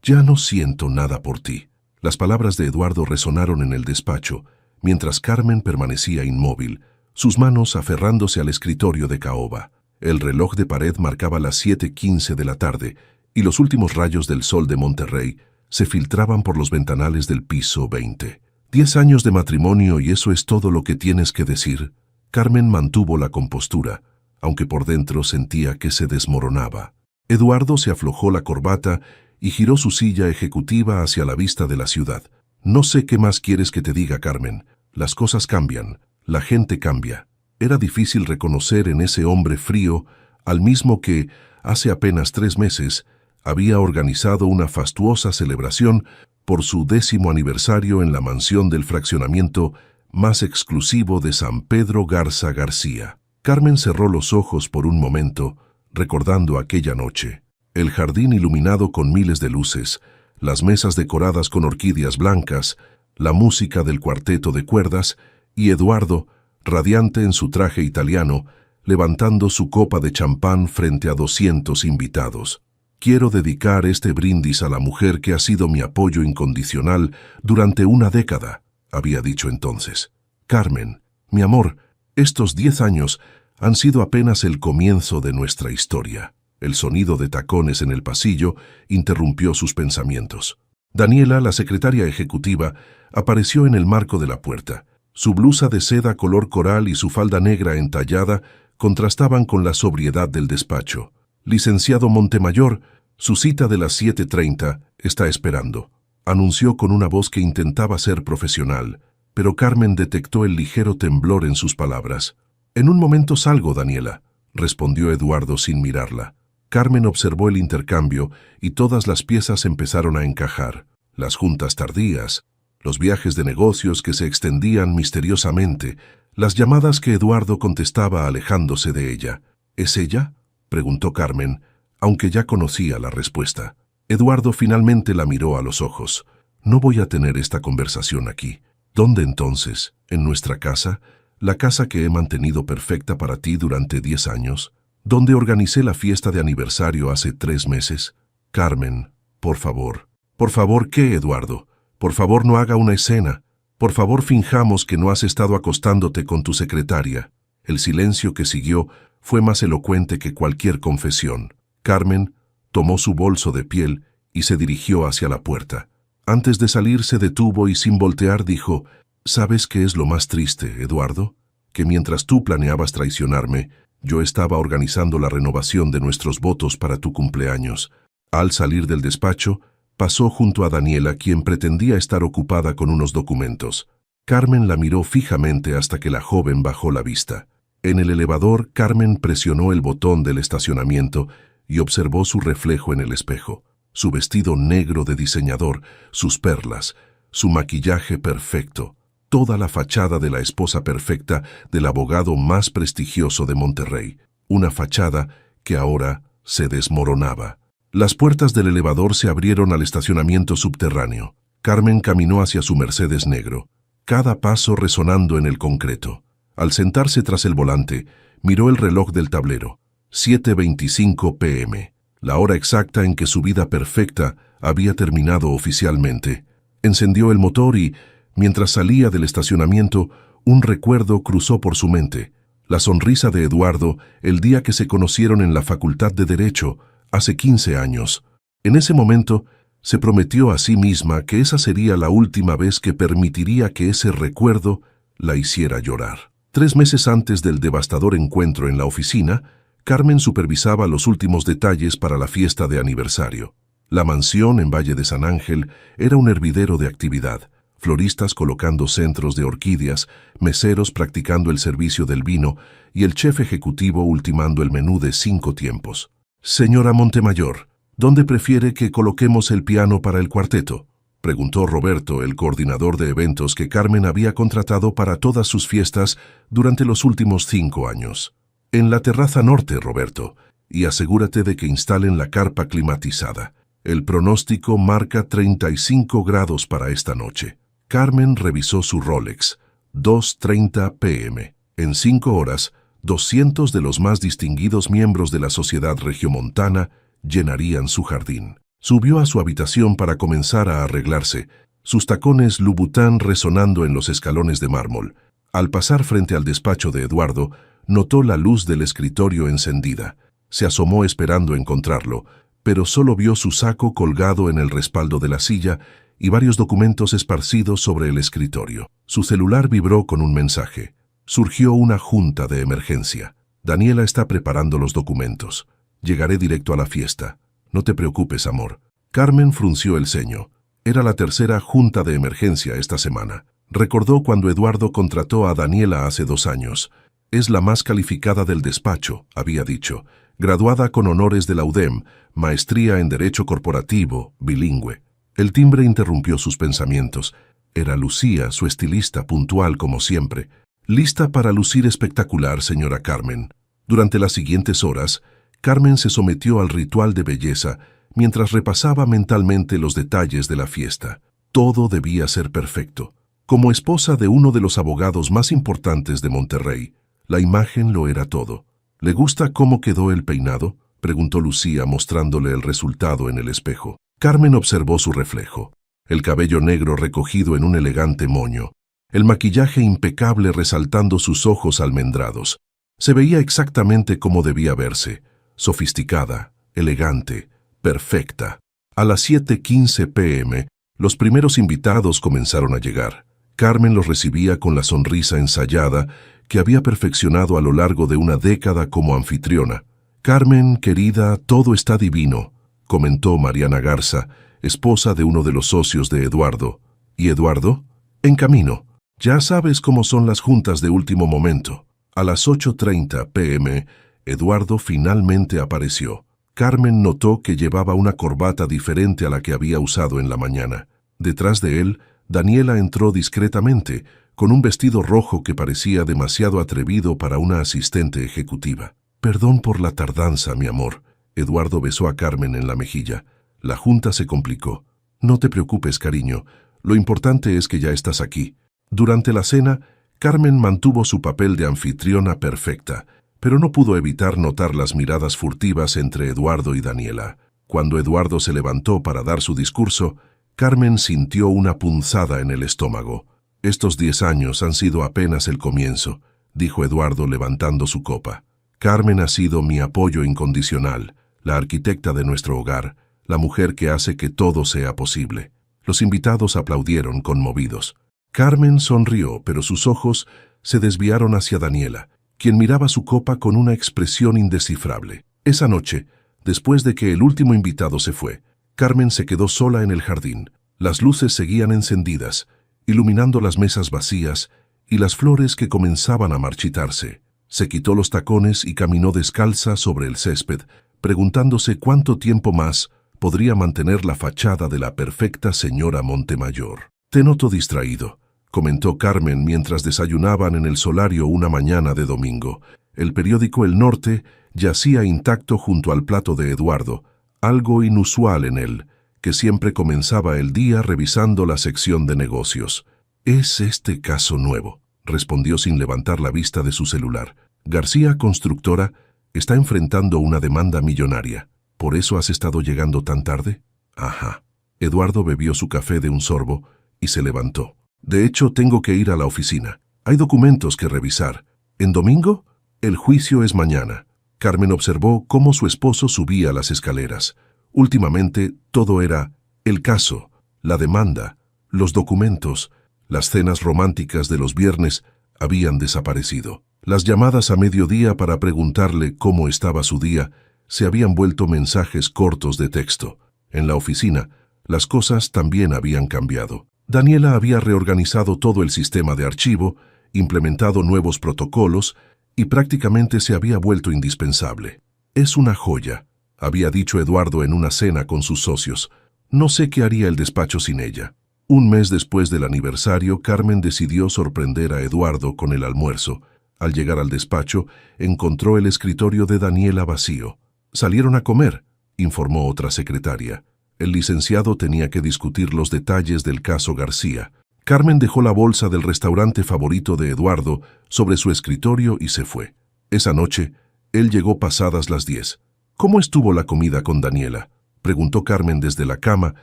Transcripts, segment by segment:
Ya no siento nada por ti. Las palabras de Eduardo resonaron en el despacho, mientras Carmen permanecía inmóvil, sus manos aferrándose al escritorio de caoba. El reloj de pared marcaba las 7:15 de la tarde, y los últimos rayos del sol de Monterrey se filtraban por los ventanales del piso 20. 10 años de matrimonio y eso es todo lo que tienes que decir. Carmen mantuvo la compostura, aunque por dentro sentía que se desmoronaba. Eduardo se aflojó la corbata y giró su silla ejecutiva hacia la vista de la ciudad. No sé qué más quieres que te diga, Carmen. Las cosas cambian, la gente cambia. Era difícil reconocer en ese hombre frío al mismo que, hace apenas 3 meses, había organizado una fastuosa celebración por su 10º aniversario en la mansión del fraccionamiento más exclusivo de San Pedro Garza García. Carmen cerró los ojos por un momento, recordando aquella noche. El jardín iluminado con miles de luces, las mesas decoradas con orquídeas blancas, la música del cuarteto de cuerdas y Eduardo, radiante en su traje italiano, levantando su copa de champán frente a 200 invitados. Quiero dedicar este brindis a la mujer que ha sido mi apoyo incondicional durante una década, había dicho entonces. Carmen, mi amor, estos 10 años han sido apenas el comienzo de nuestra historia. El sonido de tacones en el pasillo interrumpió sus pensamientos. Daniela, la secretaria ejecutiva, apareció en el marco de la puerta. Su blusa de seda color coral y su falda negra entallada contrastaban con la sobriedad del despacho. Licenciado Montemayor, su cita de las 7:30 está esperando, anunció con una voz que intentaba ser profesional, pero Carmen detectó el ligero temblor en sus palabras. En un momento salgo, Daniela, respondió Eduardo sin mirarla. Carmen observó el intercambio y todas las piezas empezaron a encajar. Las juntas tardías, los viajes de negocios que se extendían misteriosamente, las llamadas que Eduardo contestaba alejándose de ella. ¿Es ella?, preguntó Carmen, aunque ya conocía la respuesta. Eduardo finalmente la miró a los ojos. No voy a tener esta conversación aquí. ¿Dónde entonces? ¿En nuestra casa? ¿La casa que he mantenido perfecta para ti durante 10 años? ¿Dónde organicé la fiesta de aniversario hace 3 meses? Carmen, por favor. ¿Por favor qué, Eduardo? Por favor no haga una escena. Por favor finjamos que no has estado acostándote con tu secretaria. El silencio que siguió fue más elocuente que cualquier confesión. Carmen tomó su bolso de piel y se dirigió hacia la puerta. Antes de salir se detuvo y sin voltear dijo: ¿Sabes qué es lo más triste, Eduardo? Que mientras tú planeabas traicionarme, yo estaba organizando la renovación de nuestros votos para tu cumpleaños. Al salir del despacho, pasó junto a Daniela, quien pretendía estar ocupada con unos documentos. Carmen la miró fijamente hasta que la joven bajó la vista. En el elevador, Carmen presionó el botón del estacionamiento y observó su reflejo en el espejo. Su vestido negro de diseñador, sus perlas, su maquillaje perfecto, toda la fachada de la esposa perfecta del abogado más prestigioso de Monterrey. Una fachada que ahora se desmoronaba. Las puertas del elevador se abrieron al estacionamiento subterráneo. Carmen caminó hacia su Mercedes negro, cada paso resonando en el concreto. Al sentarse tras el volante, miró el reloj del tablero. 7:25 p.m., la hora exacta en que su vida perfecta había terminado oficialmente. Encendió el motor y, mientras salía del estacionamiento, un recuerdo cruzó por su mente. La sonrisa de Eduardo el día que se conocieron en la Facultad de Derecho, hace 15 años. En ese momento, se prometió a sí misma que esa sería la última vez que permitiría que ese recuerdo la hiciera llorar. 3 meses antes del devastador encuentro en la oficina, Carmen supervisaba los últimos detalles para la fiesta de aniversario. La mansión en Valle de San Ángel era un hervidero de actividad. Floristas colocando centros de orquídeas, meseros practicando el servicio del vino y el chef ejecutivo ultimando el menú de 5 tiempos. «Señora Montemayor, ¿dónde prefiere que coloquemos el piano para el cuarteto?», preguntó Roberto, el coordinador de eventos que Carmen había contratado para todas sus fiestas durante los últimos 5 años. «En la terraza norte, Roberto, y asegúrate de que instalen la carpa climatizada. El pronóstico marca 35 grados para esta noche». Carmen revisó su Rolex. 2:30 p.m. En 5 horas, 200 de los más distinguidos miembros de la sociedad regiomontana llenarían su jardín. Subió a su habitación para comenzar a arreglarse, sus tacones Louboutin resonando en los escalones de mármol. Al pasar frente al despacho de Eduardo, notó la luz del escritorio encendida. Se asomó esperando encontrarlo, pero solo vio su saco colgado en el respaldo de la silla y varios documentos esparcidos sobre el escritorio. Su celular vibró con un mensaje. Surgió una junta de emergencia. Daniela está preparando los documentos. Llegaré directo a la fiesta. No te preocupes, amor. Carmen frunció el ceño. Era la tercera junta de emergencia esta semana. Recordó cuando Eduardo contrató a Daniela hace 2 años. Es la más calificada del despacho, había dicho. Graduada con honores de la UDEM, maestría en Derecho Corporativo, bilingüe. El timbre interrumpió sus pensamientos. Era Lucía, su estilista, puntual como siempre. Lista para lucir espectacular, señora Carmen. Durante las siguientes horas, Carmen se sometió al ritual de belleza mientras repasaba mentalmente los detalles de la fiesta. Todo debía ser perfecto. Como esposa de uno de los abogados más importantes de Monterrey, la imagen lo era todo. ¿Le gusta cómo quedó el peinado?, preguntó Lucía mostrándole el resultado en el espejo. Carmen observó su reflejo. El cabello negro recogido en un elegante moño. El maquillaje impecable resaltando sus ojos almendrados. Se veía exactamente como debía verse. Sofisticada, elegante, perfecta. A las 7:15 p.m., los primeros invitados comenzaron a llegar. Carmen los recibía con la sonrisa ensayada que había perfeccionado a lo largo de una década como anfitriona. «Carmen, querida, todo está divino», comentó Mariana Garza, esposa de uno de los socios de Eduardo. «¿Y Eduardo?» «En camino. Ya sabes cómo son las juntas de último momento». A las 8:30 p.m., Eduardo finalmente apareció. Carmen notó que llevaba una corbata diferente a la que había usado en la mañana. Detrás de él, Daniela entró discretamente, con un vestido rojo que parecía demasiado atrevido para una asistente ejecutiva. «Perdón por la tardanza, mi amor». Eduardo besó a Carmen en la mejilla. La junta se complicó. «No te preocupes, cariño. Lo importante es que ya estás aquí». Durante la cena, Carmen mantuvo su papel de anfitriona perfecta, pero no pudo evitar notar las miradas furtivas entre Eduardo y Daniela. Cuando Eduardo se levantó para dar su discurso, Carmen sintió una punzada en el estómago. «Estos 10 años han sido apenas el comienzo», dijo Eduardo levantando su copa. «Carmen ha sido mi apoyo incondicional, la arquitecta de nuestro hogar, la mujer que hace que todo sea posible». Los invitados aplaudieron conmovidos. Carmen sonrió, pero sus ojos se desviaron hacia Daniela, quien miraba su copa con una expresión indescifrable. Esa noche, después de que el último invitado se fue, Carmen se quedó sola en el jardín. Las luces seguían encendidas, iluminando las mesas vacías y las flores que comenzaban a marchitarse. Se quitó los tacones y caminó descalza sobre el césped, preguntándose cuánto tiempo más podría mantener la fachada de la perfecta señora Montemayor. «Te noto distraído», comentó Carmen mientras desayunaban en el solario una mañana de domingo. El periódico El Norte yacía intacto junto al plato de Eduardo, algo inusual en él, que siempre comenzaba el día revisando la sección de negocios. «Es este caso nuevo», respondió sin levantar la vista de su celular. «García Constructora está enfrentando una demanda millonaria. ¿Por eso has estado llegando tan tarde?» «Ajá». Eduardo bebió su café de un sorbo y se levantó. «De hecho, tengo que ir a la oficina. Hay documentos que revisar. ¿En domingo? El juicio es mañana». Carmen observó cómo su esposo subía las escaleras. Últimamente, todo era el caso, la demanda, los documentos. Las cenas románticas de los viernes habían desaparecido. Las llamadas a mediodía para preguntarle cómo estaba su día se habían vuelto mensajes cortos de texto. En la oficina, las cosas también habían cambiado. Daniela había reorganizado todo el sistema de archivo, implementado nuevos protocolos y prácticamente se había vuelto indispensable. «Es una joya», había dicho Eduardo en una cena con sus socios. «No sé qué haría el despacho sin ella». Un mes después del aniversario, Carmen decidió sorprender a Eduardo con el almuerzo. Al llegar al despacho, encontró el escritorio de Daniela vacío. «Salieron a comer», informó otra secretaria. El licenciado tenía que discutir los detalles del caso García. Carmen dejó la bolsa del restaurante favorito de Eduardo sobre su escritorio y se fue. Esa noche, él llegó pasadas las 10. «¿Cómo estuvo la comida con Daniela?», preguntó Carmen desde la cama,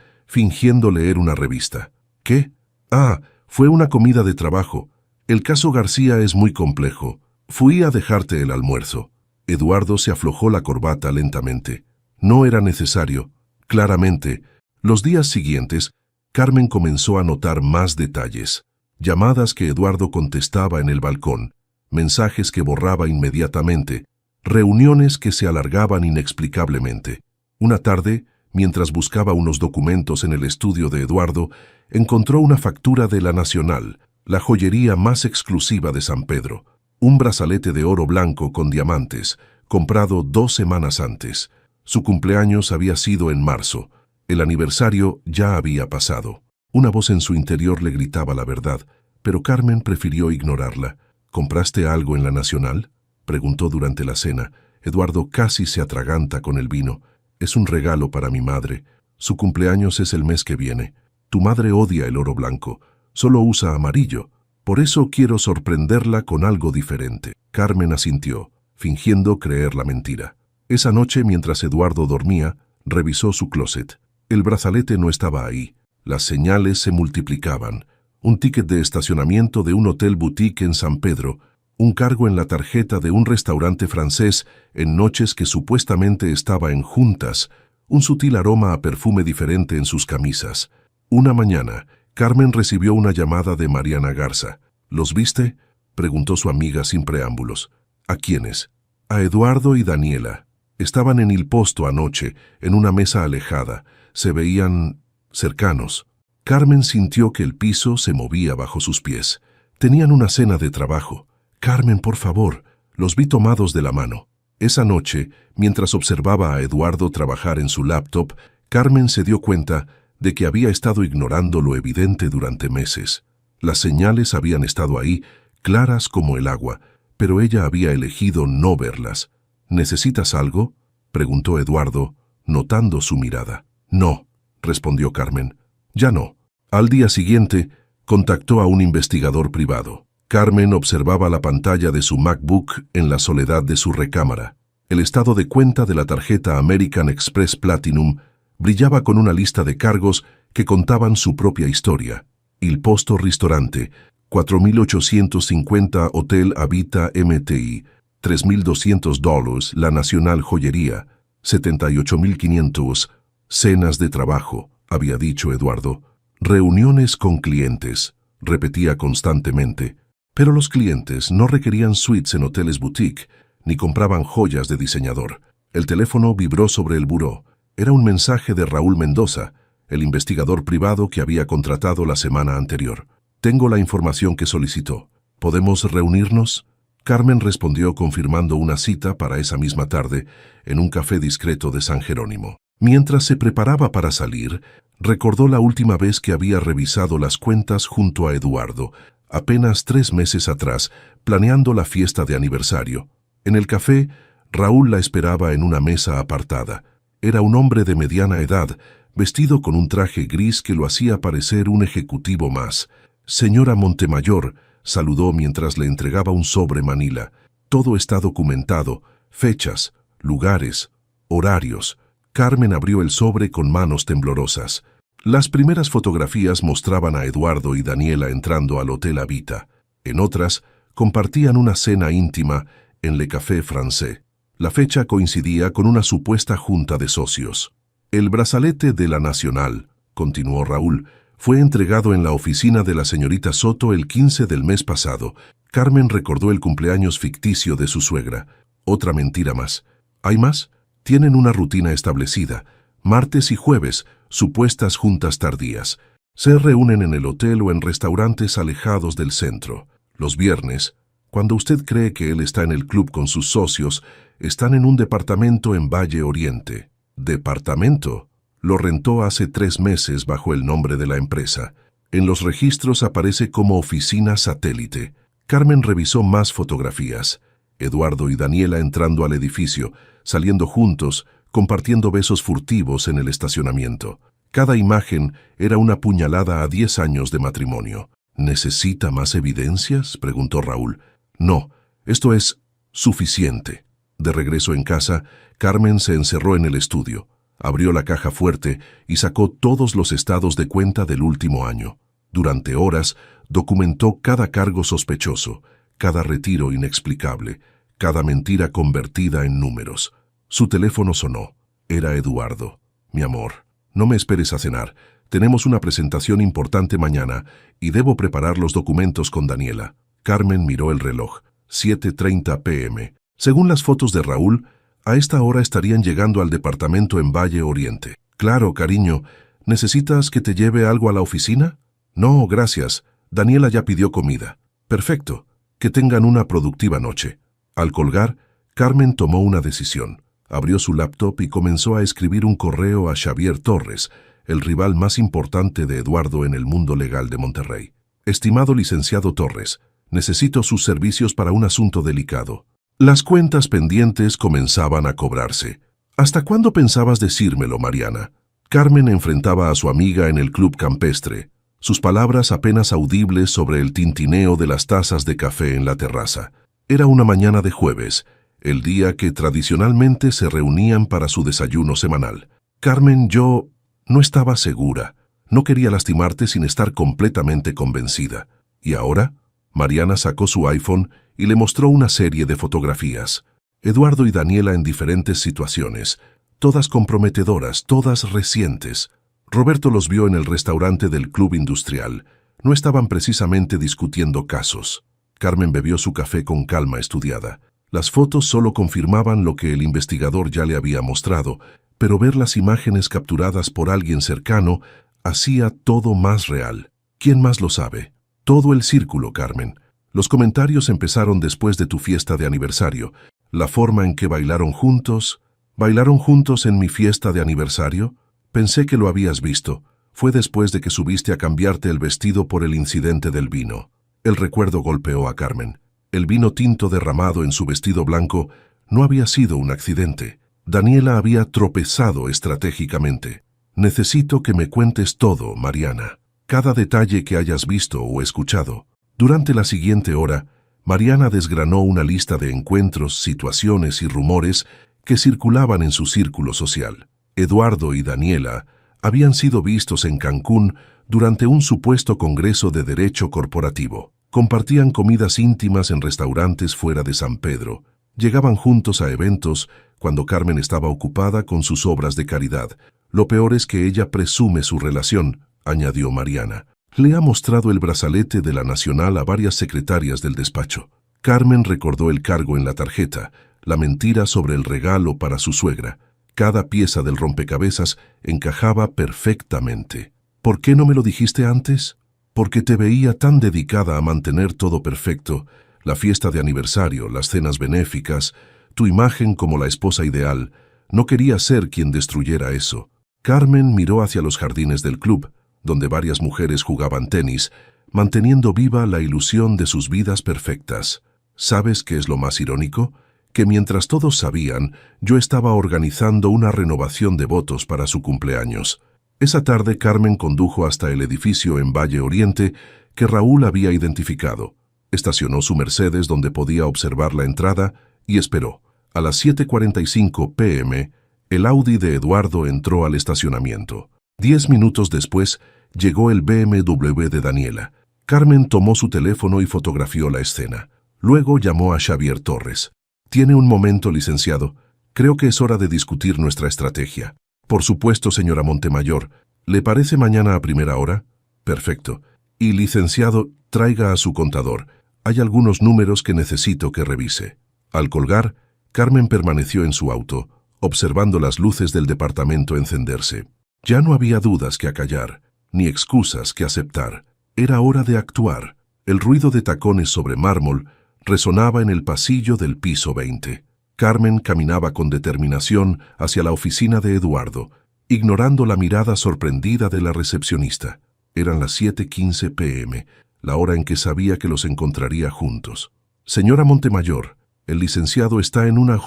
fingiendo leer una revista. ¿Qué? Ah, fue una comida de trabajo. El caso García es muy complejo. Fui a dejarte el almuerzo. Eduardo se aflojó la corbata lentamente. No era necesario. Claramente, los días siguientes, Carmen comenzó a notar más detalles. Llamadas que Eduardo contestaba en el balcón, mensajes que borraba inmediatamente, reuniones que se alargaban inexplicablemente. Una tarde, mientras buscaba unos documentos en el estudio de Eduardo, encontró una factura de La Nacional, la joyería más exclusiva de San Pedro. Un brazalete de oro blanco con diamantes, comprado 2 semanas antes. Su cumpleaños había sido en marzo. El aniversario ya había pasado. Una voz en su interior le gritaba la verdad, pero Carmen prefirió ignorarla. ¿Compraste algo en La Nacional?, preguntó durante la cena. Eduardo casi se atraganta con el vino. Es un regalo para mi madre. Su cumpleaños es el mes que viene. Tu madre odia el oro blanco. Solo usa amarillo. Por eso quiero sorprenderla con algo diferente. Carmen asintió, fingiendo creer la mentira. Esa noche, mientras Eduardo dormía, revisó su closet. El brazalete no estaba ahí. Las señales se multiplicaban. Un ticket de estacionamiento de un hotel boutique en San Pedro, un cargo en la tarjeta de un restaurante francés en noches que supuestamente estaba en juntas, un sutil aroma a perfume diferente en sus camisas. Una mañana, Carmen recibió una llamada de Mariana Garza. ¿Los viste?, preguntó su amiga sin preámbulos. ¿A quiénes? A Eduardo y Daniela. Estaban en Il Posto anoche, en una mesa alejada. Se veían cercanos. Carmen sintió que el piso se movía bajo sus pies. Tenían una cena de trabajo. Carmen, por favor, los vi tomados de la mano. Esa noche, mientras observaba a Eduardo trabajar en su laptop, Carmen se dio cuenta de que había estado ignorando lo evidente durante meses. Las señales habían estado ahí, claras como el agua, pero ella había elegido no verlas. ¿Necesitas algo?, preguntó Eduardo, notando su mirada. No, respondió Carmen. Ya no. Al día siguiente, contactó a un investigador privado. Carmen observaba la pantalla de su MacBook en la soledad de su recámara. El estado de cuenta de la tarjeta American Express Platinum brillaba con una lista de cargos que contaban su propia historia. Il Posto Ristorante, 4.850 Hotel Habita MTI, $3.200 La Nacional Joyería, 78.500 cenas de trabajo, había dicho Eduardo. Reuniones con clientes, repetía constantemente. Pero los clientes no requerían suites en hoteles boutique, ni compraban joyas de diseñador. El teléfono vibró sobre el buró. Era un mensaje de Raúl Mendoza, el investigador privado que había contratado la semana anterior. Tengo la información que solicitó. ¿Podemos reunirnos? Carmen respondió confirmando una cita para esa misma tarde en un café discreto de San Jerónimo. Mientras se preparaba para salir, recordó la última vez que había revisado las cuentas junto a Eduardo, apenas 3 meses atrás, planeando la fiesta de aniversario. En el café, Raúl la esperaba en una mesa apartada. Era un hombre de mediana edad, vestido con un traje gris que lo hacía parecer un ejecutivo más. Señora Montemayor, saludó mientras le entregaba un sobre manila. Todo está documentado, fechas, lugares, horarios. Carmen abrió el sobre con manos temblorosas. Las primeras fotografías mostraban a Eduardo y Daniela entrando al Hotel Habita. En otras, compartían una cena íntima en Le Café Français. La fecha coincidía con una supuesta junta de socios. El brazalete de La Nacional, continuó Raúl, fue entregado en la oficina de la señorita Soto el 15 del mes pasado. Carmen recordó el cumpleaños ficticio de su suegra. Otra mentira más. ¿Hay más? Tienen una rutina establecida. Martes y jueves, supuestas juntas tardías. Se reúnen en el hotel o en restaurantes alejados del centro. Los viernes, cuando usted cree que él está en el club con sus socios, están en un departamento en Valle Oriente. ¿Departamento? Lo rentó hace 3 meses bajo el nombre de la empresa. En los registros aparece como oficina satélite. Carmen revisó más fotografías. Eduardo y Daniela entrando al edificio, saliendo juntos, compartiendo besos furtivos en el estacionamiento. Cada imagen era una puñalada a 10 años de matrimonio. ¿Necesita más evidencias?, preguntó Raúl. No, esto es suficiente. De regreso en casa, Carmen se encerró en el estudio. Abrió la caja fuerte y sacó todos los estados de cuenta del último año. Durante horas, documentó cada cargo sospechoso, cada retiro inexplicable, cada mentira convertida en números. Su teléfono sonó. Era Eduardo. Mi amor, no me esperes a cenar. Tenemos una presentación importante mañana y debo preparar los documentos con Daniela. Carmen miró el reloj. 7:30 p.m. Según las fotos de Raúl, a esta hora estarían llegando al departamento en Valle Oriente. Claro, cariño. ¿Necesitas que te lleve algo a la oficina? No, gracias. Daniela ya pidió comida. Perfecto. Que tengan una productiva noche. Al colgar, Carmen tomó una decisión. Abrió su laptop y comenzó a escribir un correo a Xavier Torres, el rival más importante de Eduardo en el mundo legal de Monterrey. Estimado licenciado Torres, necesito sus servicios para un asunto delicado. Las cuentas pendientes comenzaban a cobrarse. ¿Hasta cuándo pensabas decírmelo, Mariana? Carmen enfrentaba a su amiga en el club campestre, sus palabras apenas audibles sobre el tintineo de las tazas de café en la terraza. Era una mañana de jueves, el día que tradicionalmente se reunían para su desayuno semanal. Carmen, yo no estaba segura. No quería lastimarte sin estar completamente convencida. ¿Y ahora? Mariana sacó su iPhone y le mostró una serie de fotografías. Eduardo y Daniela en diferentes situaciones, todas comprometedoras, todas recientes. Roberto los vio en el restaurante del Club Industrial. No estaban precisamente discutiendo casos. Carmen bebió su café con calma estudiada. Las fotos solo confirmaban lo que el investigador ya le había mostrado, pero ver las imágenes capturadas por alguien cercano hacía todo más real. ¿Quién más lo sabe? Todo el círculo, Carmen. Los comentarios empezaron después de tu fiesta de aniversario. La forma en que bailaron juntos. ¿Bailaron juntos en mi fiesta de aniversario? Pensé que lo habías visto. Fue después de que subiste a cambiarte el vestido por el incidente del vino. El recuerdo golpeó a Carmen. El vino tinto derramado en su vestido blanco no había sido un accidente. Daniela había tropezado estratégicamente. Necesito que me cuentes todo, Mariana. Cada detalle que hayas visto o escuchado. Durante la siguiente hora, Mariana desgranó una lista de encuentros, situaciones y rumores que circulaban en su círculo social. Eduardo y Daniela habían sido vistos en Cancún durante un supuesto congreso de derecho corporativo. Compartían comidas íntimas en restaurantes fuera de San Pedro. Llegaban juntos a eventos cuando Carmen estaba ocupada con sus obras de caridad. Lo peor es que ella presume su relación, añadió Mariana. Le ha mostrado el brazalete de la Nacional a varias secretarias del despacho. Carmen recordó el cargo en la tarjeta, la mentira sobre el regalo para su suegra. Cada pieza del rompecabezas encajaba perfectamente. ¿Por qué no me lo dijiste antes? Porque te veía tan dedicada a mantener todo perfecto, la fiesta de aniversario, las cenas benéficas, tu imagen como la esposa ideal. No quería ser quien destruyera eso. Carmen miró hacia los jardines del club, donde varias mujeres jugaban tenis, manteniendo viva la ilusión de sus vidas perfectas. ¿Sabes qué es lo más irónico? Que mientras todos sabían, yo estaba organizando una renovación de votos para su cumpleaños. Esa tarde Carmen condujo hasta el edificio en Valle Oriente que Raúl había identificado. Estacionó su Mercedes donde podía observar la entrada y esperó. A las 7:45 p.m., el Audi de Eduardo entró al estacionamiento. 10 minutos después, llegó el BMW de Daniela. Carmen tomó su teléfono y fotografió la escena. Luego llamó a Xavier Torres. «¿Tiene un momento, licenciado? Creo que es hora de discutir nuestra estrategia». «Por supuesto, señora Montemayor. ¿Le parece mañana a primera hora?» «Perfecto. Y, licenciado, traiga a su contador. Hay algunos números que necesito que revise». Al colgar, Carmen permaneció en su auto, observando las luces del departamento encenderse. Ya no había dudas que acallar, ni excusas que aceptar. Era hora de actuar. El ruido de tacones sobre mármol resonaba en el pasillo del piso 20. Carmen caminaba con determinación hacia la oficina de Eduardo, ignorando la mirada sorprendida de la recepcionista. Eran las 7:15 p.m., la hora en que sabía que los encontraría juntos. «Señora Montemayor, el licenciado está en una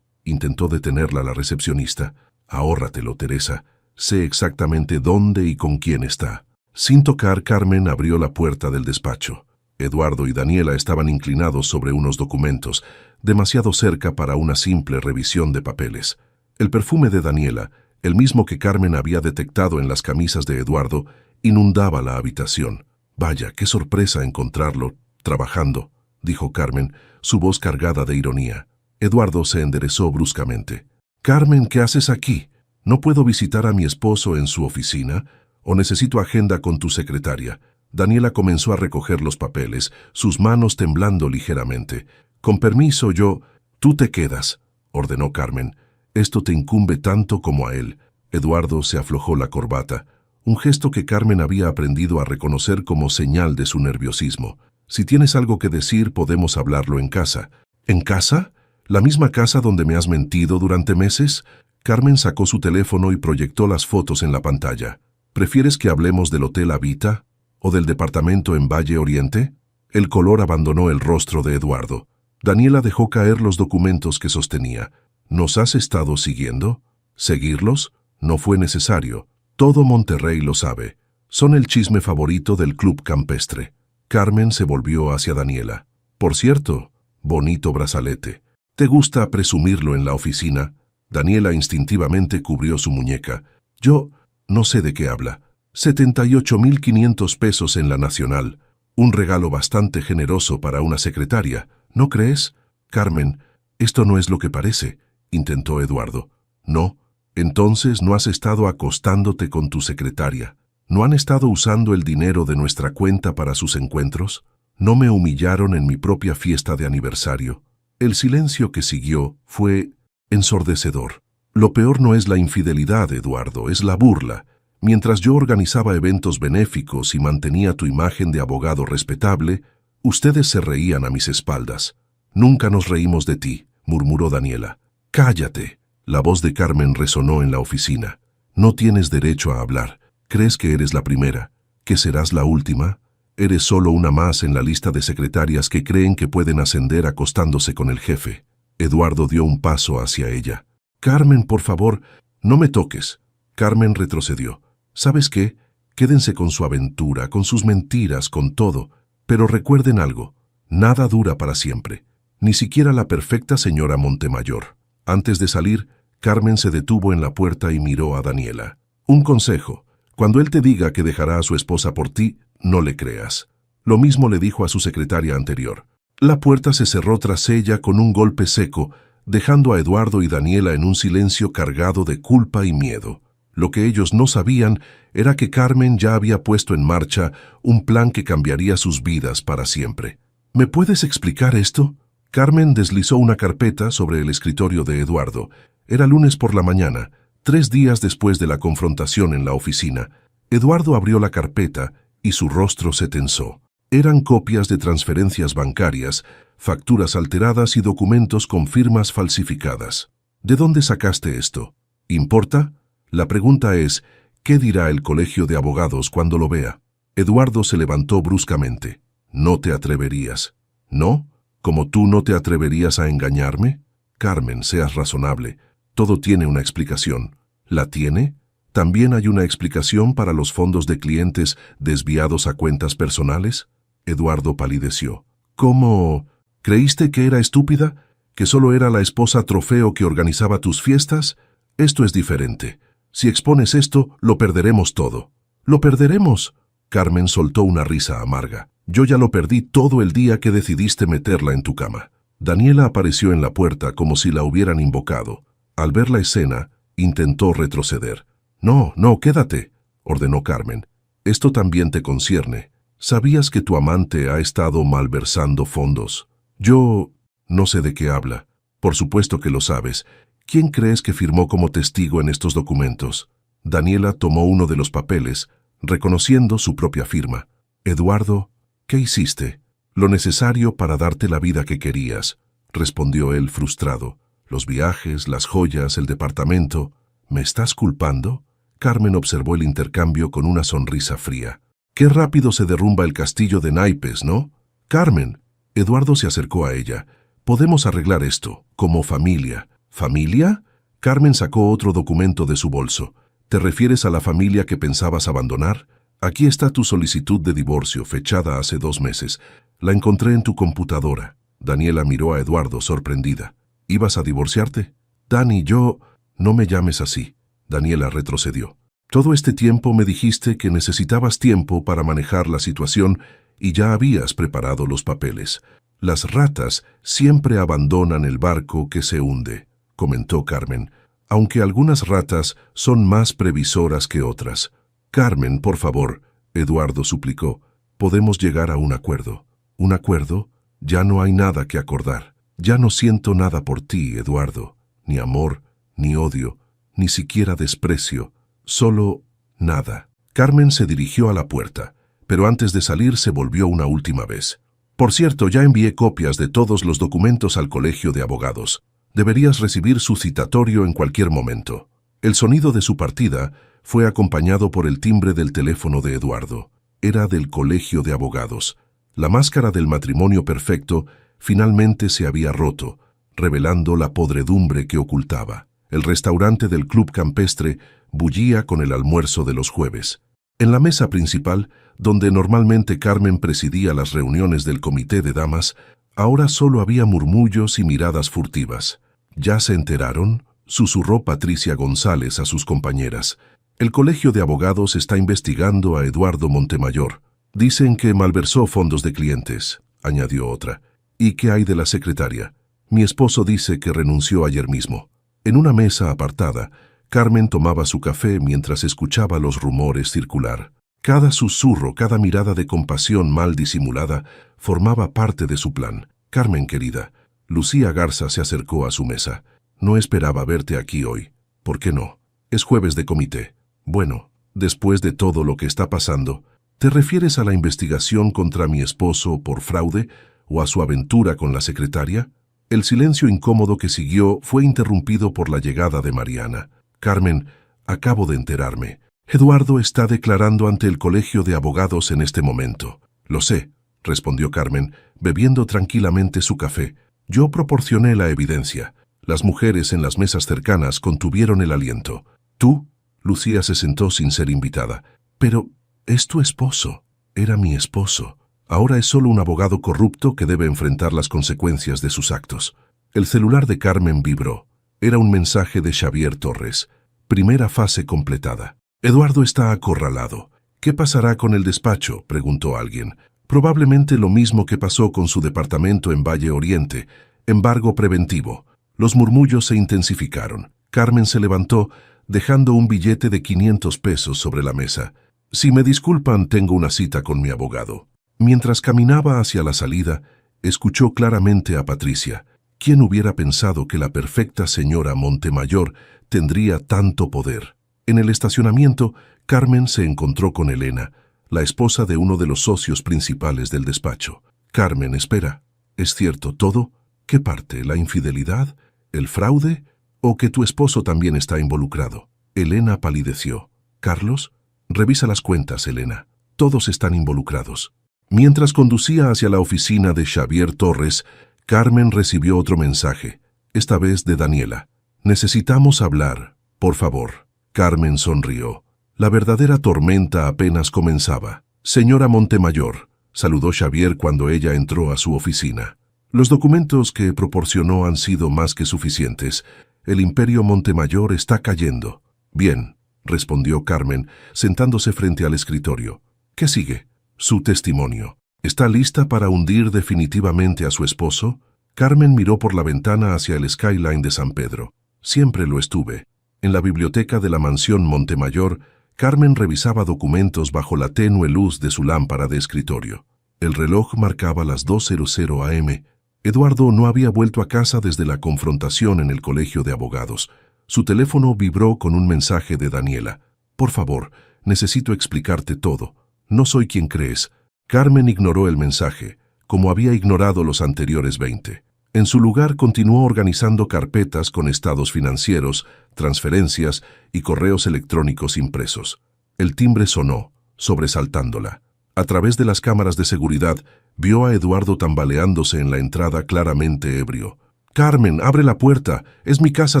intentó detenerla la recepcionista. «Ahórratelo, Teresa. Sé exactamente dónde y con quién está». Sin tocar, Carmen abrió la puerta del despacho. Eduardo y Daniela estaban inclinados sobre unos documentos, demasiado cerca para una simple revisión de papeles. El perfume de Daniela, el mismo que Carmen había detectado en las camisas de Eduardo, inundaba la habitación. «Vaya, qué sorpresa encontrarlo trabajando», dijo Carmen, su voz cargada de ironía. Eduardo se enderezó bruscamente. «Carmen, ¿qué haces aquí? ¿No puedo visitar a mi esposo en su oficina? ¿O necesito agenda con tu secretaria?» Daniela comenzó a recoger los papeles, sus manos temblando ligeramente. «Con permiso, yo...» «Tú te quedas», ordenó Carmen. «Esto te incumbe tanto como a él». Eduardo se aflojó la corbata, un gesto que Carmen había aprendido a reconocer como señal de su nerviosismo. «Si tienes algo que decir, podemos hablarlo en casa». «¿En casa? ¿La misma casa donde me has mentido durante meses?» Carmen sacó su teléfono y proyectó las fotos en la pantalla. «¿Prefieres que hablemos del Hotel Habita o del departamento en Valle Oriente?» El color abandonó el rostro de Eduardo. Daniela dejó caer los documentos que sostenía. «¿Nos has estado siguiendo?» «¿Seguirlos? No fue necesario. Todo Monterrey lo sabe. Son el chisme favorito del club campestre». Carmen se volvió hacia Daniela. «Por cierto, bonito brazalete. ¿Te gusta presumirlo en la oficina?» Daniela instintivamente cubrió su muñeca. «Yo no sé de qué habla. 78.500 pesos en la Nacional. Un regalo bastante generoso para una secretaria, ¿no crees?» «Carmen, esto no es lo que parece», intentó Eduardo. «No, entonces no has estado acostándote con tu secretaria. ¿No han estado usando el dinero de nuestra cuenta para sus encuentros? ¿No me humillaron en mi propia fiesta de aniversario?» El silencio que siguió fue ensordecedor. «Lo peor no es la infidelidad, Eduardo, es la burla. Mientras yo organizaba eventos benéficos y mantenía tu imagen de abogado respetable, ustedes se reían a mis espaldas. Nunca nos reímos de ti», murmuró Daniela. «Cállate». La voz de Carmen resonó en la oficina. «No tienes derecho a hablar. ¿Crees que eres la primera? ¿Que serás la última? Eres solo una más en la lista de secretarias que creen que pueden ascender acostándose con el jefe». Eduardo dio un paso hacia ella. «Carmen, por favor, no me toques». Carmen retrocedió. «¿Sabes qué? Quédense con su aventura, con sus mentiras, con todo. Pero recuerden algo, nada dura para siempre. Ni siquiera la perfecta señora Montemayor». Antes de salir, Carmen se detuvo en la puerta y miró a Daniela. «Un consejo. Cuando él te diga que dejará a su esposa por ti, no le creas. Lo mismo le dijo a su secretaria anterior». La puerta se cerró tras ella con un golpe seco, dejando a Eduardo y Daniela en un silencio cargado de culpa y miedo. Lo que ellos no sabían era que Carmen ya había puesto en marcha un plan que cambiaría sus vidas para siempre. «¿Me puedes explicar esto?» Carmen deslizó una carpeta sobre el escritorio de Eduardo. Era lunes por la mañana, 3 días después de la confrontación en la oficina. Eduardo abrió la carpeta y su rostro se tensó. Eran copias de transferencias bancarias, facturas alteradas y documentos con firmas falsificadas. «¿De dónde sacaste esto? ¿Importa? La pregunta es, ¿qué dirá el colegio de abogados cuando lo vea?» Eduardo se levantó bruscamente. «No te atreverías». «¿No? ¿Como tú no te atreverías a engañarme?» «Carmen, seas razonable. Todo tiene una explicación». «¿La tiene? ¿También hay una explicación para los fondos de clientes desviados a cuentas personales?» Eduardo palideció. «¿Cómo? ¿Creíste que era estúpida? ¿Que solo era la esposa trofeo que organizaba tus fiestas? Esto es diferente. Si expones esto, lo perderemos todo». «¿Lo perderemos?» Carmen soltó una risa amarga. «Yo ya lo perdí todo el día que decidiste meterla en tu cama». Daniela apareció en la puerta como si la hubieran invocado. Al ver la escena, intentó retroceder. «No, no, quédate», ordenó Carmen. «Esto también te concierne. ¿Sabías que tu amante ha estado malversando fondos?» «Yo no sé de qué habla». «Por supuesto que lo sabes. ¿Quién crees que firmó como testigo en estos documentos?» Daniela tomó uno de los papeles, reconociendo su propia firma. «Eduardo, ¿qué hiciste?» «Lo necesario para darte la vida que querías», respondió él frustrado. «Los viajes, las joyas, el departamento». «¿Me estás culpando?» Carmen observó el intercambio con una sonrisa fría. «Qué rápido se derrumba el castillo de naipes, ¿no?» «Carmen», Eduardo se acercó a ella. «Podemos arreglar esto, como familia». «¿Familia?» Carmen sacó otro documento de su bolso. «¿Te refieres a la familia que pensabas abandonar? Aquí está tu solicitud de divorcio, fechada hace 2 meses. La encontré en tu computadora». Daniela miró a Eduardo sorprendida. «¿Ibas a divorciarte?» «Dani, yo...» «No me llames así». Daniela retrocedió. Todo este tiempo me dijiste que necesitabas tiempo para manejar la situación y ya habías preparado los papeles. Las ratas siempre abandonan el barco que se hunde, comentó Carmen, aunque algunas ratas son más previsoras que otras. Carmen, por favor, Eduardo suplicó, podemos llegar a un acuerdo. ¿Un acuerdo? Ya no hay nada que acordar. Ya no siento nada por ti, Eduardo. Ni amor, ni odio, ni siquiera desprecio. Solo nada. Carmen se dirigió a la puerta, pero antes de salir se volvió una última vez. Por cierto, ya envié copias de todos los documentos al Colegio de Abogados. Deberías recibir su citatorio en cualquier momento. El sonido de su partida fue acompañado por el timbre del teléfono de Eduardo. Era del Colegio de Abogados. La máscara del matrimonio perfecto finalmente se había roto, revelando la podredumbre que ocultaba. El restaurante del Club Campestre bullía con el almuerzo de los jueves. En la mesa principal, donde normalmente Carmen presidía las reuniones del comité de damas, ahora solo había murmullos y miradas furtivas. ¿Ya se enteraron?, susurró Patricia González a sus compañeras. El Colegio de Abogados está investigando a Eduardo Montemayor. Dicen que malversó fondos de clientes, añadió otra. ¿Y qué hay de la secretaria? Mi esposo dice que renunció ayer mismo. En una mesa apartada, Carmen tomaba su café mientras escuchaba los rumores circular. Cada susurro, cada mirada de compasión mal disimulada, formaba parte de su plan. Carmen, querida, Lucía Garza se acercó a su mesa. No esperaba verte aquí hoy. ¿Por qué no? Es jueves de comité. Bueno, después de todo lo que está pasando, ¿te refieres a la investigación contra mi esposo por fraude o a su aventura con la secretaria? El silencio incómodo que siguió fue interrumpido por la llegada de Mariana. Carmen, acabo de enterarme. Eduardo está declarando ante el Colegio de Abogados en este momento. Lo sé, respondió Carmen, bebiendo tranquilamente su café. Yo proporcioné la evidencia. Las mujeres en las mesas cercanas contuvieron el aliento. ¿Tú? Lucía se sentó sin ser invitada. Pero es tu esposo. Era mi esposo. Ahora es solo un abogado corrupto que debe enfrentar las consecuencias de sus actos. El celular de Carmen vibró. Era un mensaje de Xavier Torres. Primera fase completada. Eduardo está acorralado. ¿Qué pasará con el despacho?, preguntó alguien. Probablemente lo mismo que pasó con su departamento en Valle Oriente. Embargo preventivo. Los murmullos se intensificaron. Carmen se levantó, dejando un billete de 500 pesos sobre la mesa. Si me disculpan, tengo una cita con mi abogado. Mientras caminaba hacia la salida, escuchó claramente a Patricia. ¿Quién hubiera pensado que la perfecta señora Montemayor tendría tanto poder? En el estacionamiento, Carmen se encontró con Elena, la esposa de uno de los socios principales del despacho. Carmen, espera. ¿Es cierto todo? ¿Qué parte? ¿La infidelidad? ¿El fraude? ¿O que tu esposo también está involucrado? Elena palideció. Carlos, revisa las cuentas, Elena. Todos están involucrados. Mientras conducía hacia la oficina de Xavier Torres, Carmen recibió otro mensaje, esta vez de Daniela. Necesitamos hablar, por favor. Carmen sonrió. La verdadera tormenta apenas comenzaba. Señora Montemayor, saludó Xavier cuando ella entró a su oficina. Los documentos que proporcionó han sido más que suficientes. El imperio Montemayor está cayendo. Bien, respondió Carmen, sentándose frente al escritorio. ¿Qué sigue? Su testimonio. ¿Está lista para hundir definitivamente a su esposo? Carmen miró por la ventana hacia el skyline de San Pedro. Siempre lo estuve. En la biblioteca de la mansión Montemayor, Carmen revisaba documentos bajo la tenue luz de su lámpara de escritorio. El reloj marcaba las 2:00 am. Eduardo no había vuelto a casa desde la confrontación en el Colegio de Abogados. Su teléfono vibró con un mensaje de Daniela. Por favor, necesito explicarte todo. No soy quien crees. Carmen ignoró el mensaje, como había ignorado los anteriores 20. En su lugar continuó organizando carpetas con estados financieros, transferencias y correos electrónicos impresos. El timbre sonó, sobresaltándola. A través de las cámaras de seguridad, vio a Eduardo tambaleándose en la entrada claramente ebrio. «Carmen, abre la puerta. Es mi casa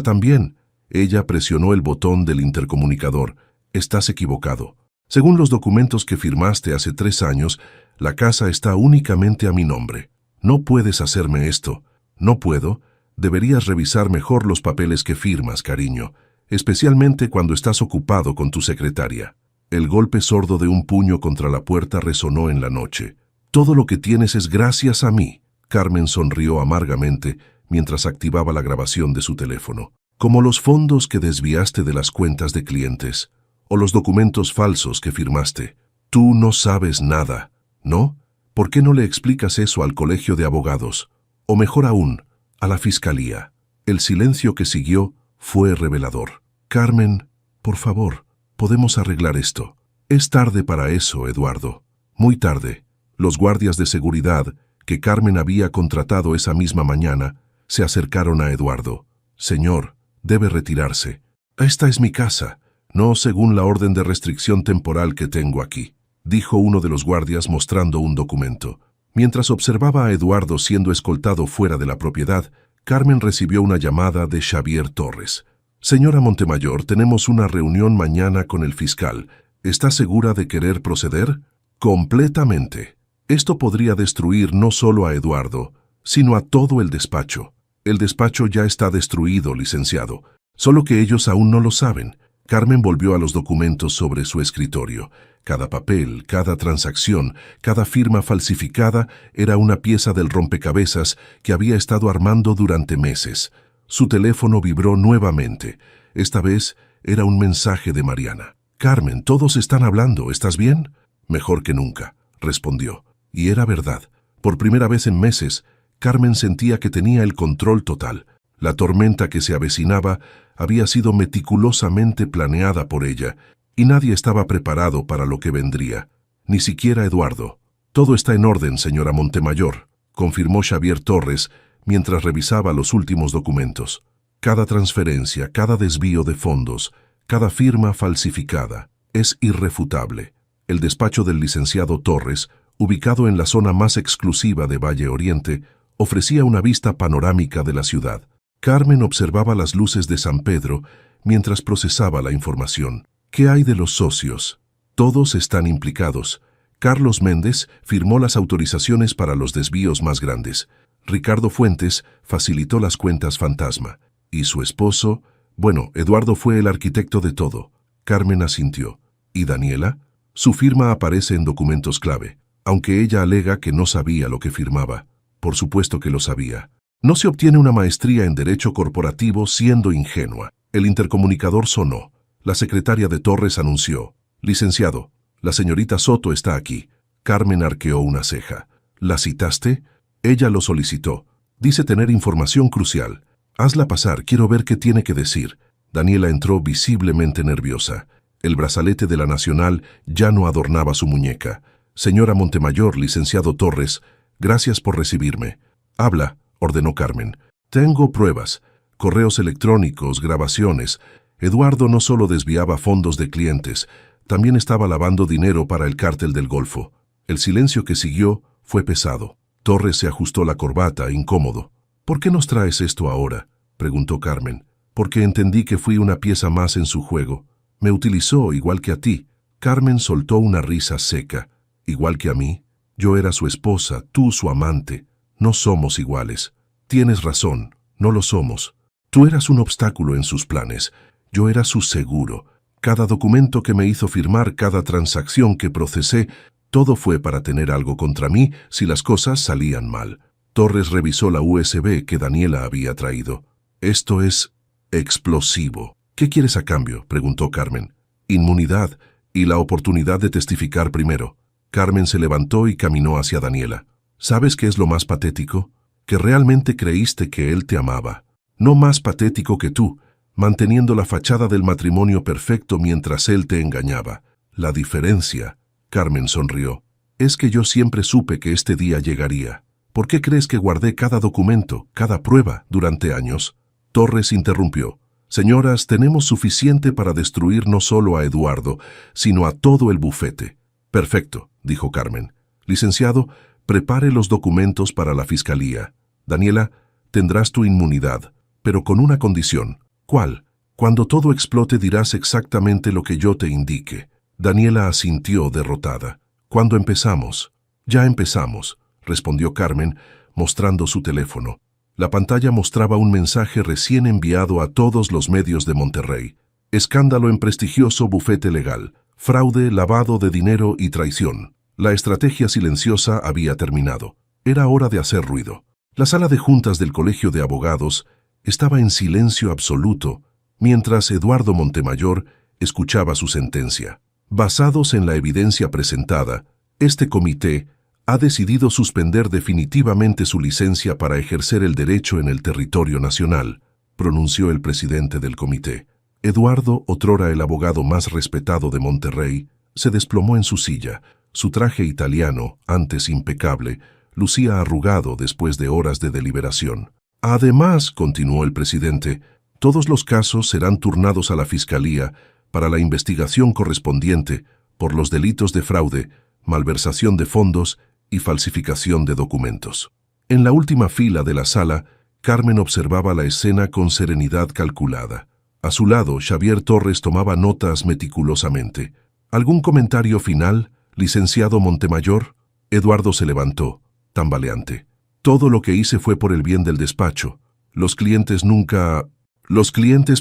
también». Ella presionó el botón del intercomunicador. «Estás equivocado. Según los documentos que firmaste hace 3 años, la casa está únicamente a mi nombre. No puedes hacerme esto». «No puedo. Deberías revisar mejor los papeles que firmas, cariño». especialmente cuando estás ocupado con tu secretaria. El golpe sordo de un puño contra la puerta resonó en la noche. Todo lo que tienes es gracias a mí. Carmen sonrió amargamente mientras activaba la grabación de su teléfono. Como los fondos que desviaste de las cuentas de clientes, o los documentos falsos que firmaste. Tú no sabes nada, ¿no? ¿Por qué no le explicas eso al colegio de abogados? O mejor aún, a la fiscalía. El silencio que siguió fue revelador. Carmen, por favor, podemos arreglar esto. Es tarde para eso, Eduardo. Muy tarde. Los guardias de seguridad, que Carmen había contratado esa misma mañana, se acercaron a Eduardo. Señor, debe retirarse. Esta es mi casa, no según la orden de restricción temporal que tengo aquí, dijo uno de los guardias mostrando un documento. Mientras observaba a Eduardo siendo escoltado fuera de la propiedad, Carmen recibió una llamada de Xavier Torres. Señora Montemayor, tenemos una reunión mañana con el fiscal. ¿Está segura de querer proceder? Completamente. Esto podría destruir no solo a Eduardo, sino a todo el despacho. El despacho ya está destruido, licenciado. Solo que ellos aún no lo saben. Carmen volvió a los documentos sobre su escritorio. Cada papel, cada transacción, cada firma falsificada era una pieza del rompecabezas que había estado armando durante meses. Su teléfono vibró nuevamente. Esta vez era un mensaje de Mariana. «Carmen, todos están hablando, ¿estás bien?» «Mejor que nunca», respondió. Y era verdad. Por primera vez en meses, Carmen sentía que tenía el control total. La tormenta que se avecinaba había sido meticulosamente planeada por ella, y nadie estaba preparado para lo que vendría. Ni siquiera Eduardo. «Todo está en orden, señora Montemayor», confirmó Xavier Torres mientras revisaba los últimos documentos. Cada transferencia, cada desvío de fondos, cada firma falsificada, es irrefutable. El despacho del licenciado Torres, ubicado en la zona más exclusiva de Valle Oriente, ofrecía una vista panorámica de la ciudad. Carmen observaba las luces de San Pedro mientras procesaba la información. ¿Qué hay de los socios? Todos están implicados. Carlos Méndez firmó las autorizaciones para los desvíos más grandes. Ricardo Fuentes facilitó las cuentas fantasma. Y su esposo, bueno, Eduardo fue el arquitecto de todo. Carmen asintió. ¿Y Daniela? Su firma aparece en documentos clave, aunque ella alega que no sabía lo que firmaba. Por supuesto que lo sabía. No se obtiene una maestría en Derecho Corporativo siendo ingenua. El intercomunicador sonó. La secretaria de Torres anunció. «Licenciado, la señorita Soto está aquí». Carmen arqueó una ceja. «¿La citaste?» Ella lo solicitó. «Dice tener información crucial. Hazla pasar, quiero ver qué tiene que decir». Daniela entró visiblemente nerviosa. El brazalete de la Nacional ya no adornaba su muñeca. «Señora Montemayor, licenciado Torres, gracias por recibirme». «Habla», ordenó Carmen. «Tengo pruebas, correos electrónicos, grabaciones. Eduardo no solo desviaba fondos de clientes, también estaba lavando dinero para el cártel del Golfo». El silencio que siguió fue pesado. Torres se ajustó la corbata, incómodo. «¿Por qué nos traes esto ahora?», preguntó Carmen. «Porque entendí que fui una pieza más en su juego. Me utilizó igual que a ti». Carmen soltó una risa seca. «¿Igual que a mí? Yo era su esposa, tú su amante. No somos iguales». «Tienes razón, no lo somos. Tú eras un obstáculo en sus planes. Yo era su seguro. Cada documento que me hizo firmar, cada transacción que procesé, todo fue para tener algo contra mí si las cosas salían mal». Torres revisó la USB que Daniela había traído. «Esto es explosivo». «¿Qué quieres a cambio?», preguntó Carmen. «Inmunidad y la oportunidad de testificar primero». Carmen se levantó y caminó hacia Daniela. «¿Sabes qué es lo más patético? Que realmente creíste que él te amaba. No más patético que tú, manteniendo la fachada del matrimonio perfecto mientras él te engañaba. La diferencia», Carmen sonrió, «es que yo siempre supe que este día llegaría. ¿Por qué crees que guardé cada documento, cada prueba, durante años?» Torres interrumpió. «Señoras, tenemos suficiente para destruir no solo a Eduardo, sino a todo el bufete». «Perfecto», dijo Carmen. «Licenciado, prepare los documentos para la fiscalía. Daniela, tendrás tu inmunidad, pero con una condición». «¿Cuál?» «Cuando todo explote dirás exactamente lo que yo te indique». Daniela asintió derrotada. «¿Cuándo empezamos?» «Ya empezamos», respondió Carmen, mostrando su teléfono. La pantalla mostraba un mensaje recién enviado a todos los medios de Monterrey. Escándalo en prestigioso bufete legal. Fraude, lavado de dinero y traición. La estrategia silenciosa había terminado. Era hora de hacer ruido. La sala de juntas del Colegio de Abogados estaba en silencio absoluto, mientras Eduardo Montemayor escuchaba su sentencia. Basados en la evidencia presentada, este comité ha decidido suspender definitivamente su licencia para ejercer el derecho en el territorio nacional, pronunció el presidente del comité. Eduardo, otrora el abogado más respetado de Monterrey, se desplomó en su silla. Su traje italiano, antes impecable, lucía arrugado después de horas de deliberación. Además, continuó el presidente, todos los casos serán turnados a la Fiscalía para la investigación correspondiente por los delitos de fraude, malversación de fondos y falsificación de documentos. En la última fila de la sala, Carmen observaba la escena con serenidad calculada. A su lado, Xavier Torres tomaba notas meticulosamente. ¿Algún comentario final, licenciado Montemayor? Eduardo se levantó, tambaleante. Todo lo que hice fue por el bien del despacho. Los clientes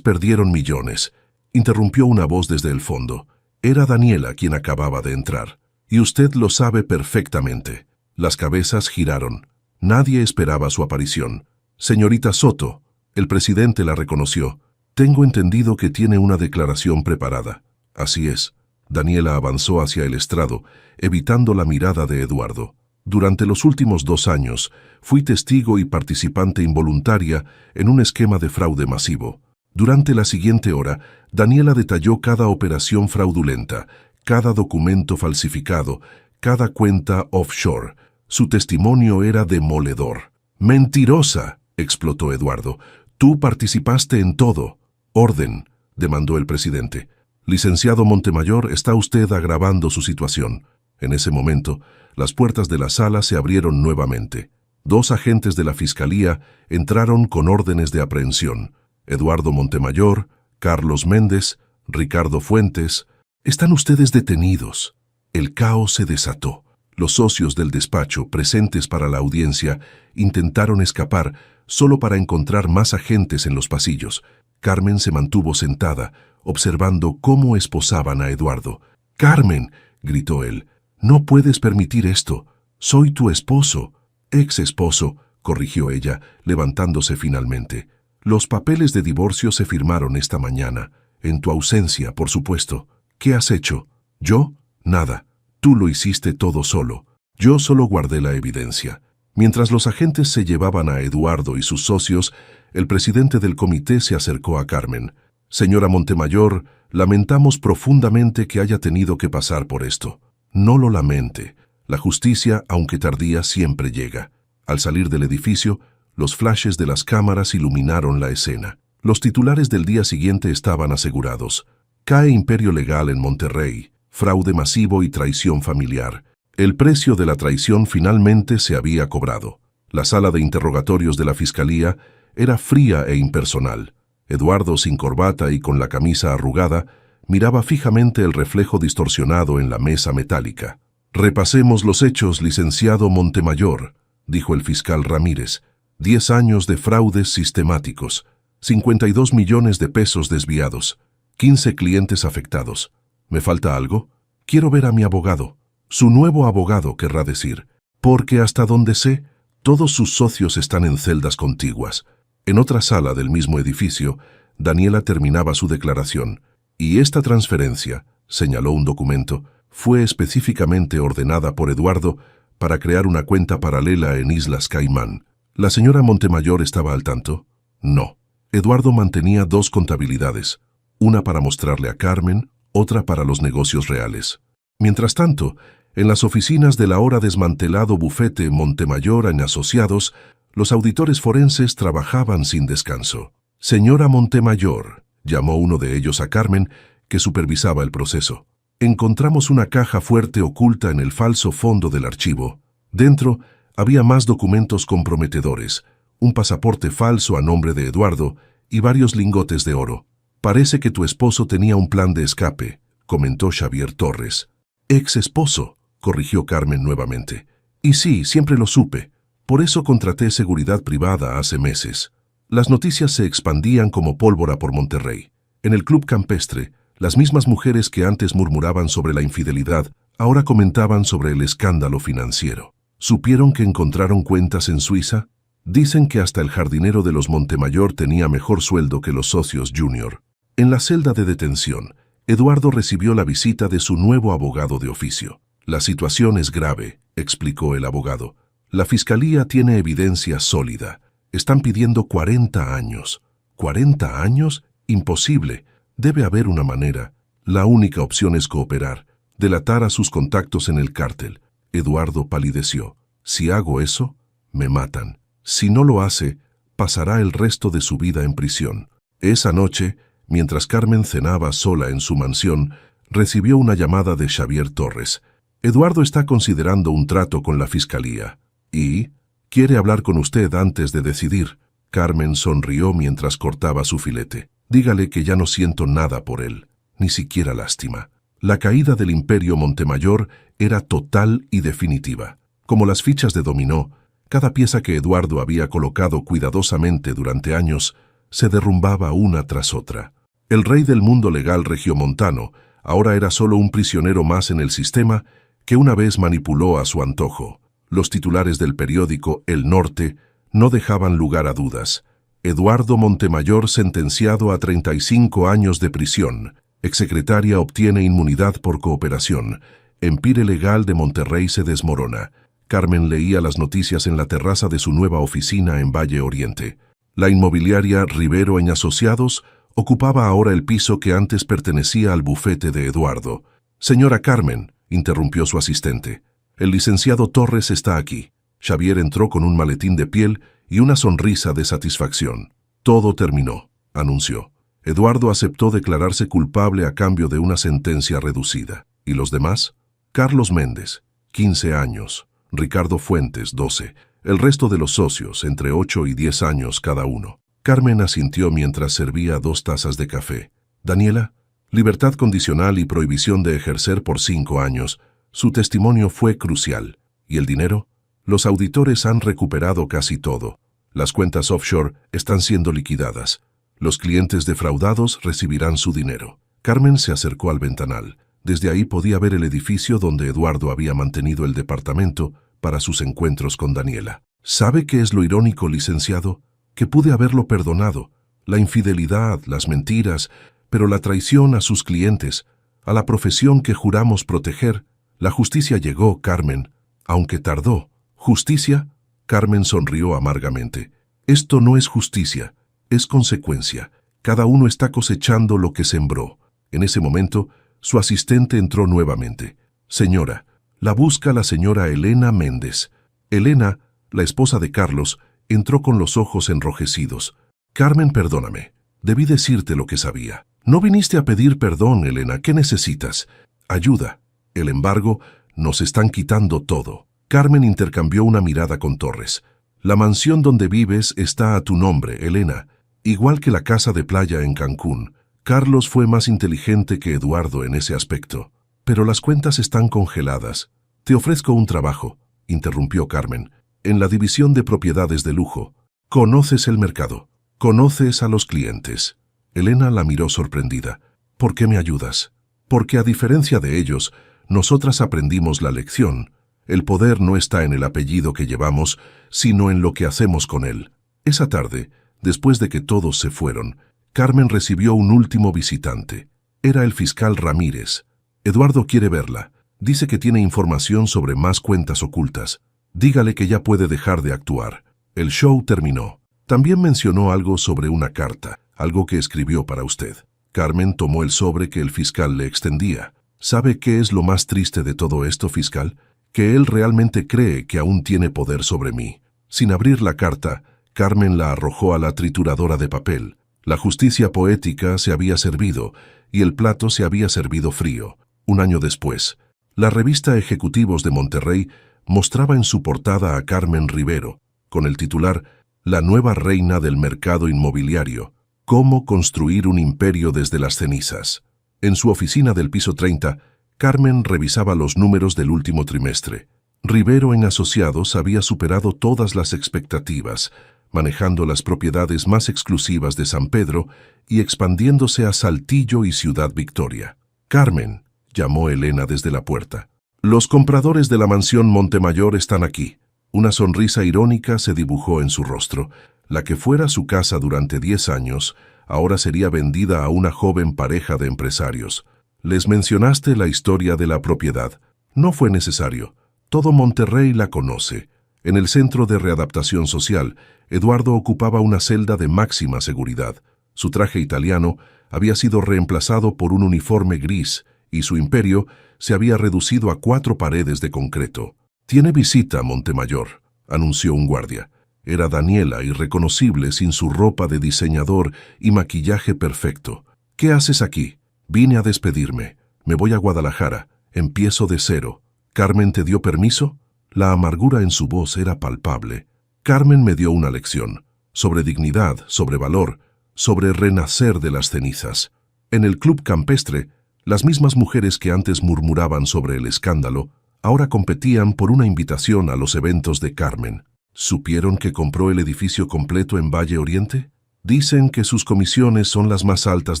perdieron millones. Interrumpió una voz desde el fondo. Era Daniela quien acababa de entrar. Y usted lo sabe perfectamente. Las cabezas giraron. Nadie esperaba su aparición. Señorita Soto, el presidente la reconoció. Tengo entendido que tiene una declaración preparada. Así es. Daniela avanzó hacia el estrado, evitando la mirada de Eduardo. Durante los últimos 2 años, fui testigo y participante involuntaria en un esquema de fraude masivo. Durante la siguiente hora, Daniela detalló cada operación fraudulenta, cada documento falsificado, cada cuenta offshore. Su testimonio era demoledor. ¡Mentirosa!, explotó Eduardo. Tú participaste en todo. Orden, demandó el presidente. Licenciado Montemayor, está usted agravando su situación. En ese momento, las puertas de la sala se abrieron nuevamente. 2 agentes de la Fiscalía entraron con órdenes de aprehensión. Eduardo Montemayor, Carlos Méndez, Ricardo Fuentes. Están ustedes detenidos. El caos se desató. Los socios del despacho, presentes para la audiencia, intentaron escapar, solo para encontrar más agentes en los pasillos. Carmen se mantuvo sentada, observando cómo esposaban a Eduardo. «¡Carmen!», gritó él. «No puedes permitir esto. Soy tu esposo». «Ex esposo», corrigió ella, levantándose finalmente. «Los papeles de divorcio se firmaron esta mañana. En tu ausencia, por supuesto. ¿Qué has hecho?» «¿Yo? Nada. Tú lo hiciste todo solo. Yo solo guardé la evidencia». Mientras los agentes se llevaban a Eduardo y sus socios, el presidente del comité se acercó a Carmen. «Señora Montemayor, lamentamos profundamente que haya tenido que pasar por esto». «No lo lamente. La justicia, aunque tardía, siempre llega». Al salir del edificio, los flashes de las cámaras iluminaron la escena. Los titulares del día siguiente estaban asegurados. «Cae imperio legal en Monterrey. Fraude masivo y traición familiar». El precio de la traición finalmente se había cobrado. La sala de interrogatorios de la Fiscalía era fría e impersonal. Eduardo, sin corbata y con la camisa arrugada, miraba fijamente el reflejo distorsionado en la mesa metálica. «Repasemos los hechos, licenciado Montemayor», dijo el fiscal Ramírez. 10 años de fraudes sistemáticos, 52 millones de pesos desviados, 15 clientes afectados. ¿Me falta algo? Quiero ver a mi abogado». Su nuevo abogado, querrá decir, porque hasta donde sé, todos sus socios están en celdas contiguas. En otra sala del mismo edificio, Daniela terminaba su declaración, y esta transferencia, señaló un documento, fue específicamente ordenada por Eduardo para crear una cuenta paralela en Islas Caimán. ¿La señora Montemayor estaba al tanto? No. Eduardo mantenía 2 contabilidades, una para mostrarle a Carmen, otra para los negocios reales. Mientras tanto, en las oficinas del ahora desmantelado bufete Montemayor en Asociados, los auditores forenses trabajaban sin descanso. «Señora Montemayor», llamó uno de ellos a Carmen, que supervisaba el proceso. «Encontramos una caja fuerte oculta en el falso fondo del archivo. Dentro había más documentos comprometedores, un pasaporte falso a nombre de Eduardo y varios lingotes de oro. Parece que tu esposo tenía un plan de escape», comentó Xavier Torres. «Ex esposo», corrigió Carmen nuevamente. «Y sí, siempre lo supe. Por eso contraté seguridad privada hace meses. Las noticias se expandían como pólvora por Monterrey. En el club campestre, las mismas mujeres que antes murmuraban sobre la infidelidad, ahora comentaban sobre el escándalo financiero. ¿Supieron que encontraron cuentas en Suiza? Dicen que hasta el jardinero de los Montemayor tenía mejor sueldo que los socios junior. En la celda de detención, Eduardo recibió la visita de su nuevo abogado de oficio. La situación es grave, explicó el abogado. La fiscalía tiene evidencia sólida. Están pidiendo 40 años. ¿40 años? Imposible. Debe haber una manera. La única opción es cooperar, delatar a sus contactos en el cártel. Eduardo palideció. Si hago eso, me matan. Si no lo hace, pasará el resto de su vida en prisión. Esa noche, mientras Carmen cenaba sola en su mansión, recibió una llamada de Xavier Torres. Eduardo está considerando un trato con la fiscalía. ¿Y? Quiere hablar con usted antes de decidir. Carmen sonrió mientras cortaba su filete. Dígale que ya no siento nada por él, ni siquiera lástima. La caída del Imperio Montemayor era total y definitiva. Como las fichas de dominó, cada pieza que Eduardo había colocado cuidadosamente durante años se derrumbaba una tras otra. El rey del mundo legal regiomontano ahora era solo un prisionero más en el sistema que una vez manipuló a su antojo. Los titulares del periódico El Norte no dejaban lugar a dudas. Eduardo Montemayor sentenciado a 35 años de prisión. Exsecretaria obtiene inmunidad por cooperación. Empire legal de Monterrey se desmorona. Carmen leía las noticias en la terraza de su nueva oficina en Valle Oriente. La inmobiliaria Rivero & Asociados ocupaba ahora el piso que antes pertenecía al bufete de Eduardo. «Señora Carmen», interrumpió su asistente, «el licenciado Torres está aquí». Xavier entró con un maletín de piel y una sonrisa de satisfacción. «Todo terminó», anunció. Eduardo aceptó declararse culpable a cambio de una sentencia reducida. ¿Y los demás? Carlos Méndez, 15 años. Ricardo Fuentes, 12. El resto de los socios, entre 8 y 10 años cada uno. Carmen asintió mientras servía 2 tazas de café. Daniela, libertad condicional y prohibición de ejercer por 5 años. Su testimonio fue crucial. ¿Y el dinero? Los auditores han recuperado casi todo. Las cuentas offshore están siendo liquidadas. Los clientes defraudados recibirán su dinero. Carmen se acercó al ventanal. Desde ahí podía ver el edificio donde Eduardo había mantenido el departamento para sus encuentros con Daniela. ¿Sabe qué es lo irónico, licenciado? Que pude haberlo perdonado. La infidelidad, las mentiras, pero la traición a sus clientes, a la profesión que juramos proteger. La justicia llegó, Carmen, aunque tardó. ¿Justicia? Carmen sonrió amargamente. Esto no es justicia, es consecuencia. Cada uno está cosechando lo que sembró. En ese momento, su asistente entró nuevamente. Señora, la busca la señora Elena Méndez. Elena, la esposa de Carlos, entró con los ojos enrojecidos. Carmen, perdóname. Debí decirte lo que sabía. No viniste a pedir perdón, Elena. ¿Qué necesitas? Ayuda. El embargo, nos están quitando todo. Carmen intercambió una mirada con Torres. La mansión donde vives está a tu nombre, Elena, igual que la casa de playa en Cancún. Carlos fue más inteligente que Eduardo en ese aspecto. Pero las cuentas están congeladas. Te ofrezco un trabajo, interrumpió Carmen, en la división de propiedades de lujo. Conoces el mercado, conoces a los clientes. Elena la miró sorprendida. ¿Por qué me ayudas? Porque a diferencia de ellos, nosotras aprendimos la lección. El poder no está en el apellido que llevamos, sino en lo que hacemos con él. Esa tarde, después de que todos se fueron, Carmen recibió un último visitante. Era el fiscal Ramírez. Eduardo quiere verla. Dice que tiene información sobre más cuentas ocultas. Dígale que ya puede dejar de actuar. El show terminó. También mencionó algo sobre una carta, algo que escribió para usted. Carmen tomó el sobre que el fiscal le extendía. ¿Sabe qué es lo más triste de todo esto, fiscal? Que él realmente cree que aún tiene poder sobre mí. Sin abrir la carta, Carmen la arrojó a la trituradora de papel. La justicia poética se había servido y el plato se había servido frío. Un año después, la revista Ejecutivos de Monterrey mostraba en su portada a Carmen Rivero, con el titular La nueva reina del mercado inmobiliario, cómo construir un imperio desde las cenizas. En su oficina del piso 30, Carmen revisaba los números del último trimestre. Rivero en Asociados había superado todas las expectativas, manejando las propiedades más exclusivas de San Pedro y expandiéndose a Saltillo y Ciudad Victoria. «Carmen», llamó Elena desde la puerta. «Los compradores de la mansión Montemayor están aquí». Una sonrisa irónica se dibujó en su rostro. La que fuera su casa durante 10 años, ahora sería vendida a una joven pareja de empresarios. «Les mencionaste la historia de la propiedad». «No fue necesario. Todo Monterrey la conoce». En el Centro de Readaptación Social, Eduardo ocupaba una celda de máxima seguridad. Su traje italiano había sido reemplazado por un uniforme gris y su imperio se había reducido a 4 paredes de concreto. «Tiene visita, Montemayor», anunció un guardia. Era Daniela, irreconocible sin su ropa de diseñador y maquillaje perfecto. «¿Qué haces aquí?» «Vine a despedirme. Me voy a Guadalajara. Empiezo de cero». «¿Carmen te dio permiso?» La amargura en su voz era palpable. «Carmen me dio una lección. Sobre dignidad, sobre valor, sobre renacer de las cenizas». En el club campestre, las mismas mujeres que antes murmuraban sobre el escándalo, ahora competían por una invitación a los eventos de Carmen. ¿Supieron que compró el edificio completo en Valle Oriente? Dicen que sus comisiones son las más altas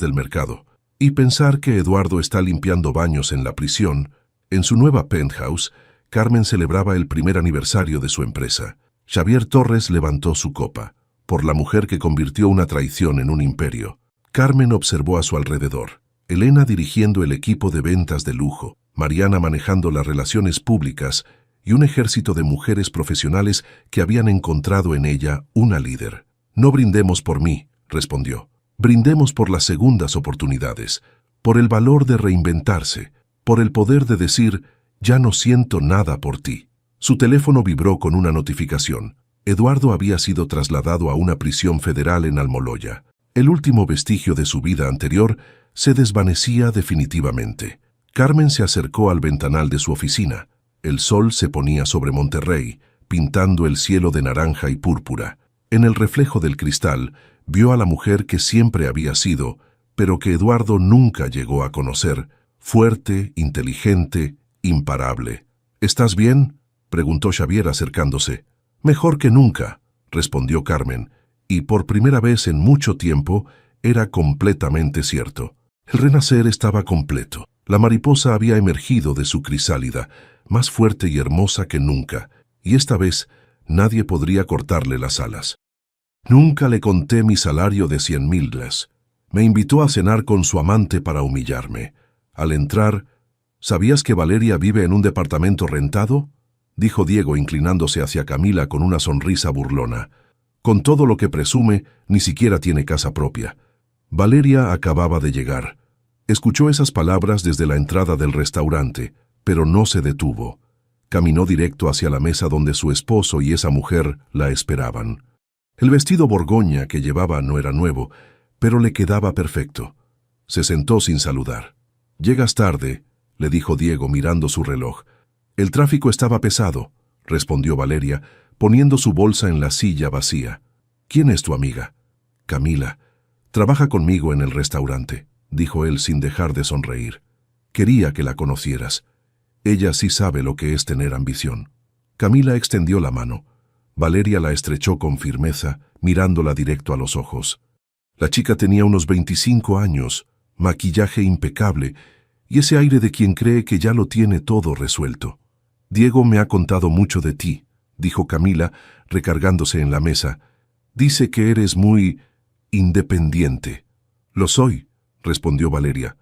del mercado. Y pensar que Eduardo está limpiando baños en la prisión. En su nueva penthouse, Carmen celebraba el primer aniversario de su empresa. Xavier Torres levantó su copa, por la mujer que convirtió una traición en un imperio. Carmen observó a su alrededor. Elena dirigiendo el equipo de ventas de lujo, Mariana manejando las relaciones públicas y un ejército de mujeres profesionales que habían encontrado en ella una líder. «No brindemos por mí», respondió. «Brindemos por las segundas oportunidades, por el valor de reinventarse, por el poder de decir, ya no siento nada por ti». Su teléfono vibró con una notificación. Eduardo había sido trasladado a una prisión federal en Almoloya. El último vestigio de su vida anterior se desvanecía definitivamente. Carmen se acercó al ventanal de su oficina. El sol se ponía sobre Monterrey, pintando el cielo de naranja y púrpura. En el reflejo del cristal, vio a la mujer que siempre había sido, pero que Eduardo nunca llegó a conocer, fuerte, inteligente, imparable. «¿Estás bien?», preguntó Xavier acercándose. «Mejor que nunca», respondió Carmen, y por primera vez en mucho tiempo era completamente cierto. El renacer estaba completo. La mariposa había emergido de su crisálida, más fuerte y hermosa que nunca, y esta vez nadie podría cortarle las alas. «Nunca le conté mi salario de 100,000 las. Me invitó a cenar con su amante para humillarme. Al entrar, ¿sabías que Valeria vive en un departamento rentado?», dijo Diego inclinándose hacia Camila con una sonrisa burlona. «Con todo lo que presume, ni siquiera tiene casa propia». Valeria acababa de llegar. Escuchó esas palabras desde la entrada del restaurante, pero no se detuvo. Caminó directo hacia la mesa donde su esposo y esa mujer la esperaban. El vestido borgoña que llevaba no era nuevo, pero le quedaba perfecto. Se sentó sin saludar. «Llegas tarde», le dijo Diego mirando su reloj. «El tráfico estaba pesado», respondió Valeria, poniendo su bolsa en la silla vacía. «¿Quién es tu amiga?» «Camila. Trabaja conmigo en el restaurante», dijo él sin dejar de sonreír. «Quería que la conocieras. Ella sí sabe lo que es tener ambición». Camila extendió la mano. Valeria la estrechó con firmeza, mirándola directo a los ojos. La chica tenía unos 25 años, maquillaje impecable y ese aire de quien cree que ya lo tiene todo resuelto. «Diego me ha contado mucho de ti», dijo Camila, recargándose en la mesa. «Dice que eres muy independiente». «Lo soy», respondió Valeria.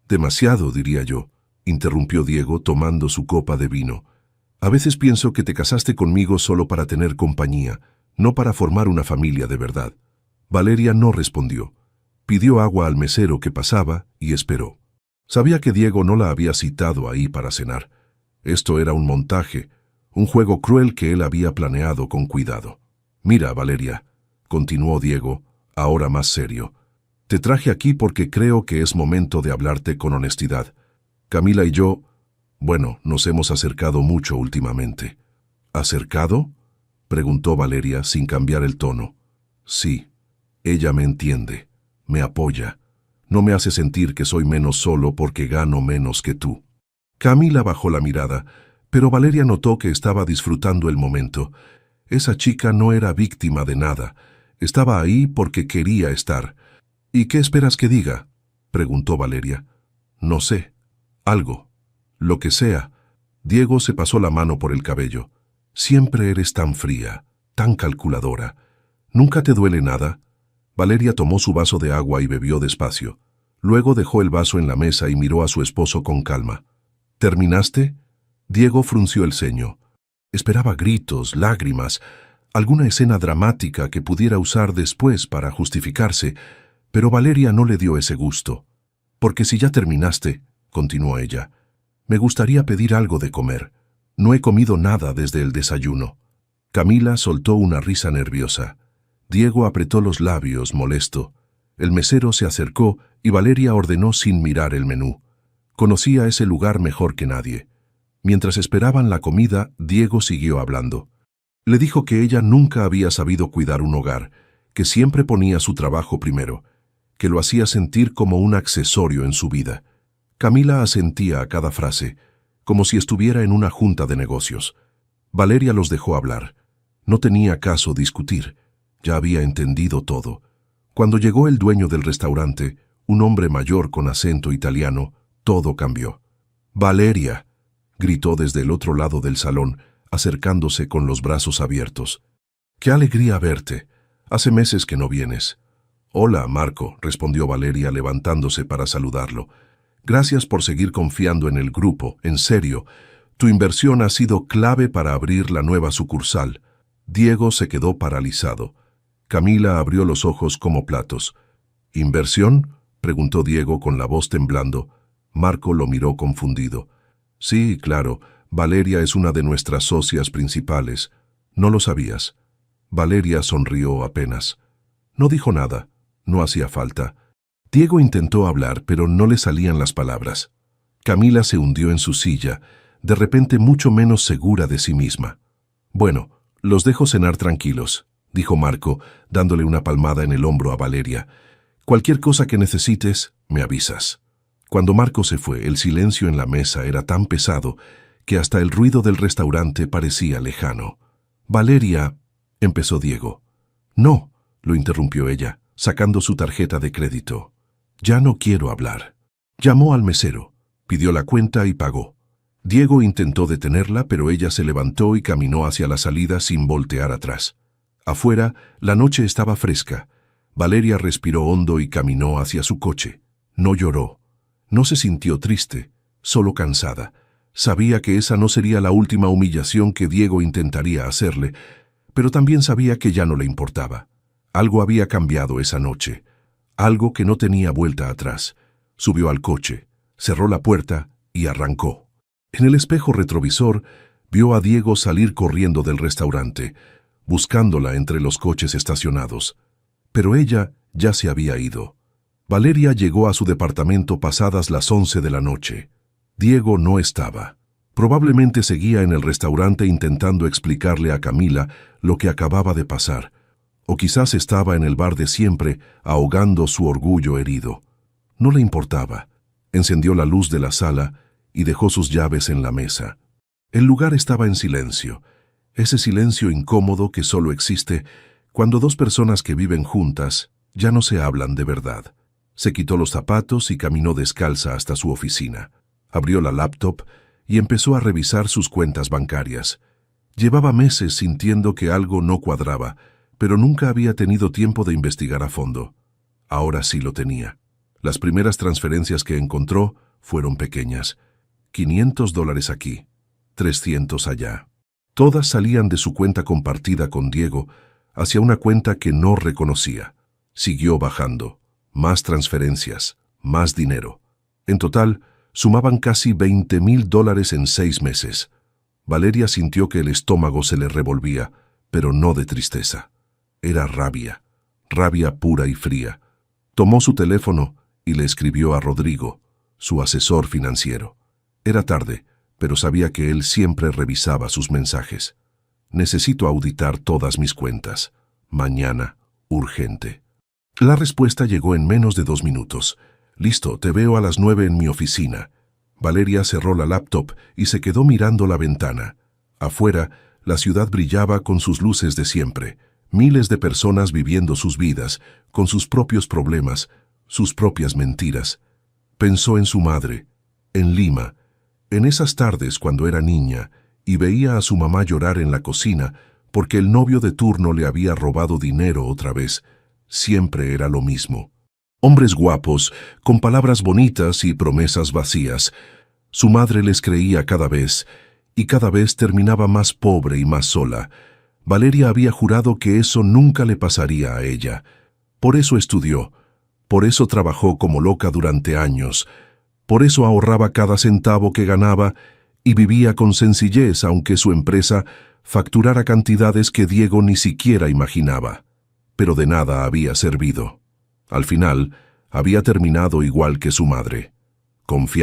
«Demasiado, diría yo», interrumpió Diego tomando su copa de vino. «A veces pienso que te casaste conmigo solo para tener compañía, no para formar una familia de verdad». Valeria no respondió. Pidió agua al mesero que pasaba y esperó. Sabía que Diego no la había citado ahí para cenar. Esto era un montaje, un juego cruel que él había planeado con cuidado. «Mira, Valeria», continuó Diego, ahora más serio, «te traje aquí porque creo que es momento de hablarte con honestidad. Camila y yo, bueno, nos hemos acercado mucho últimamente». «¿Acercado?», preguntó Valeria sin cambiar el tono. «Sí, ella me entiende, me apoya. No me hace sentir que soy menos solo porque gano menos que tú». Camila bajó la mirada, Pero Valeria notó que estaba disfrutando el momento. Esa chica no era víctima de nada. Estaba ahí porque quería estar. ¿Y qué esperas que diga?, preguntó Valeria. No sé. Algo. Lo que sea. Diego se pasó la mano por el cabello. Siempre eres tan fría, tan calculadora. ¿Nunca te duele nada? Valeria tomó su vaso de agua y bebió despacio. Luego dejó el vaso en la mesa y miró a su esposo con calma. ¿Terminaste? Diego frunció el ceño. Esperaba gritos, lágrimas, alguna escena dramática que pudiera usar después para justificarse, pero Valeria no le dio ese gusto. Porque si ya terminaste, continuó ella, me gustaría pedir algo de comer. No he comido nada desde el desayuno. Camila soltó una risa nerviosa. Diego apretó los labios, molesto. El mesero se acercó y Valeria ordenó sin mirar el menú. Conocía ese lugar mejor que nadie. Mientras esperaban la comida, Diego siguió hablando. Le dijo que ella nunca había sabido cuidar un hogar, que siempre ponía su trabajo primero, que lo hacía sentir como un accesorio en su vida. Camila asentía a cada frase, como si estuviera en una junta de negocios. Valeria los dejó hablar. No tenía caso discutir. Ya había entendido todo. Cuando llegó el dueño del restaurante, un hombre mayor con acento italiano, todo cambió. «Valeria», gritó desde el otro lado del salón, acercándose con los brazos abiertos. «¡Qué alegría verte! Hace meses que no vienes». «Hola, Marco», respondió Valeria levantándose para saludarlo. «Gracias por seguir confiando en el grupo, en serio. Tu inversión ha sido clave para abrir la nueva sucursal». Diego se quedó paralizado. Camila abrió los ojos como platos. «¿Inversión?», preguntó Diego con la voz temblando. Marco lo miró confundido. «Sí, claro, Valeria es una de nuestras socias principales. ¿No lo sabías?». Valeria sonrió apenas. No dijo nada. No hacía falta. Diego intentó hablar, pero no le salían las palabras. Camila se hundió en su silla, de repente mucho menos segura de sí misma. «Bueno, los dejo cenar tranquilos», dijo Marco, dándole una palmada en el hombro a Valeria. «Cualquier cosa que necesites, me avisas». Cuando Marco se fue, el silencio en la mesa era tan pesado que hasta el ruido del restaurante parecía lejano. «Valeria», empezó Diego. «No», lo interrumpió ella, sacando su tarjeta de crédito. «Ya no quiero hablar». Llamó al mesero, pidió la cuenta y pagó. Diego intentó detenerla, pero ella se levantó y caminó hacia la salida sin voltear atrás. Afuera, la noche estaba fresca. Valeria respiró hondo y caminó hacia su coche. No lloró. No se sintió triste, solo cansada. Sabía que esa no sería la última humillación que Diego intentaría hacerle, pero también sabía que ya no le importaba. Algo había cambiado esa noche, algo que no tenía vuelta atrás. Subió al coche, cerró la puerta y arrancó. En el espejo retrovisor vio a Diego salir corriendo del restaurante, buscándola entre los coches estacionados. Pero ella ya se había ido. Valeria llegó a su departamento pasadas las 11 de la noche. Diego no estaba. Probablemente seguía en el restaurante intentando explicarle a Camila lo que acababa de pasar. O quizás estaba en el bar de siempre, ahogando su orgullo herido. No le importaba. Encendió la luz de la sala y dejó sus llaves en la mesa. El lugar estaba en silencio. Ese silencio incómodo que solo existe cuando dos personas que viven juntas ya no se hablan de verdad. Se quitó los zapatos y caminó descalza hasta su oficina. Abrió la laptop y empezó a revisar sus cuentas bancarias. Llevaba meses sintiendo que algo no cuadraba, pero nunca había tenido tiempo de investigar a fondo. Ahora sí lo tenía. Las primeras transferencias que encontró fueron pequeñas. $500 aquí, 300 allá. Todas salían de su cuenta compartida con Diego hacia una cuenta que no reconocía. Siguió bajando. Más transferencias, más dinero. En total, sumaban casi $20,000 en 6 meses. Valeria sintió que el estómago se le revolvía, pero no de tristeza. Era rabia, rabia pura y fría. Tomó su teléfono y le escribió a Rodrigo, su asesor financiero. Era tarde, pero sabía que él siempre revisaba sus mensajes. «Necesito auditar todas mis cuentas. Mañana, urgente». La respuesta llegó en menos de 2 minutos. «Listo, te veo a las 9 en mi oficina». Valeria cerró la laptop y se quedó mirando la ventana. Afuera, la ciudad brillaba con sus luces de siempre. Miles de personas viviendo sus vidas, con sus propios problemas, sus propias mentiras. Pensó en su madre, en Lima, en esas tardes cuando era niña y veía a su mamá llorar en la cocina porque el novio de turno le había robado dinero otra vez. Siempre era lo mismo. Hombres guapos, con palabras bonitas y promesas vacías. Su madre les creía cada vez, y cada vez terminaba más pobre y más sola. Valeria había jurado que eso nunca le pasaría a ella. Por eso estudió, por eso trabajó como loca durante años, por eso ahorraba cada centavo que ganaba y vivía con sencillez aunque su empresa facturara cantidades que Diego ni siquiera imaginaba. Pero de nada había servido. Al final, había terminado igual que su madre, confiando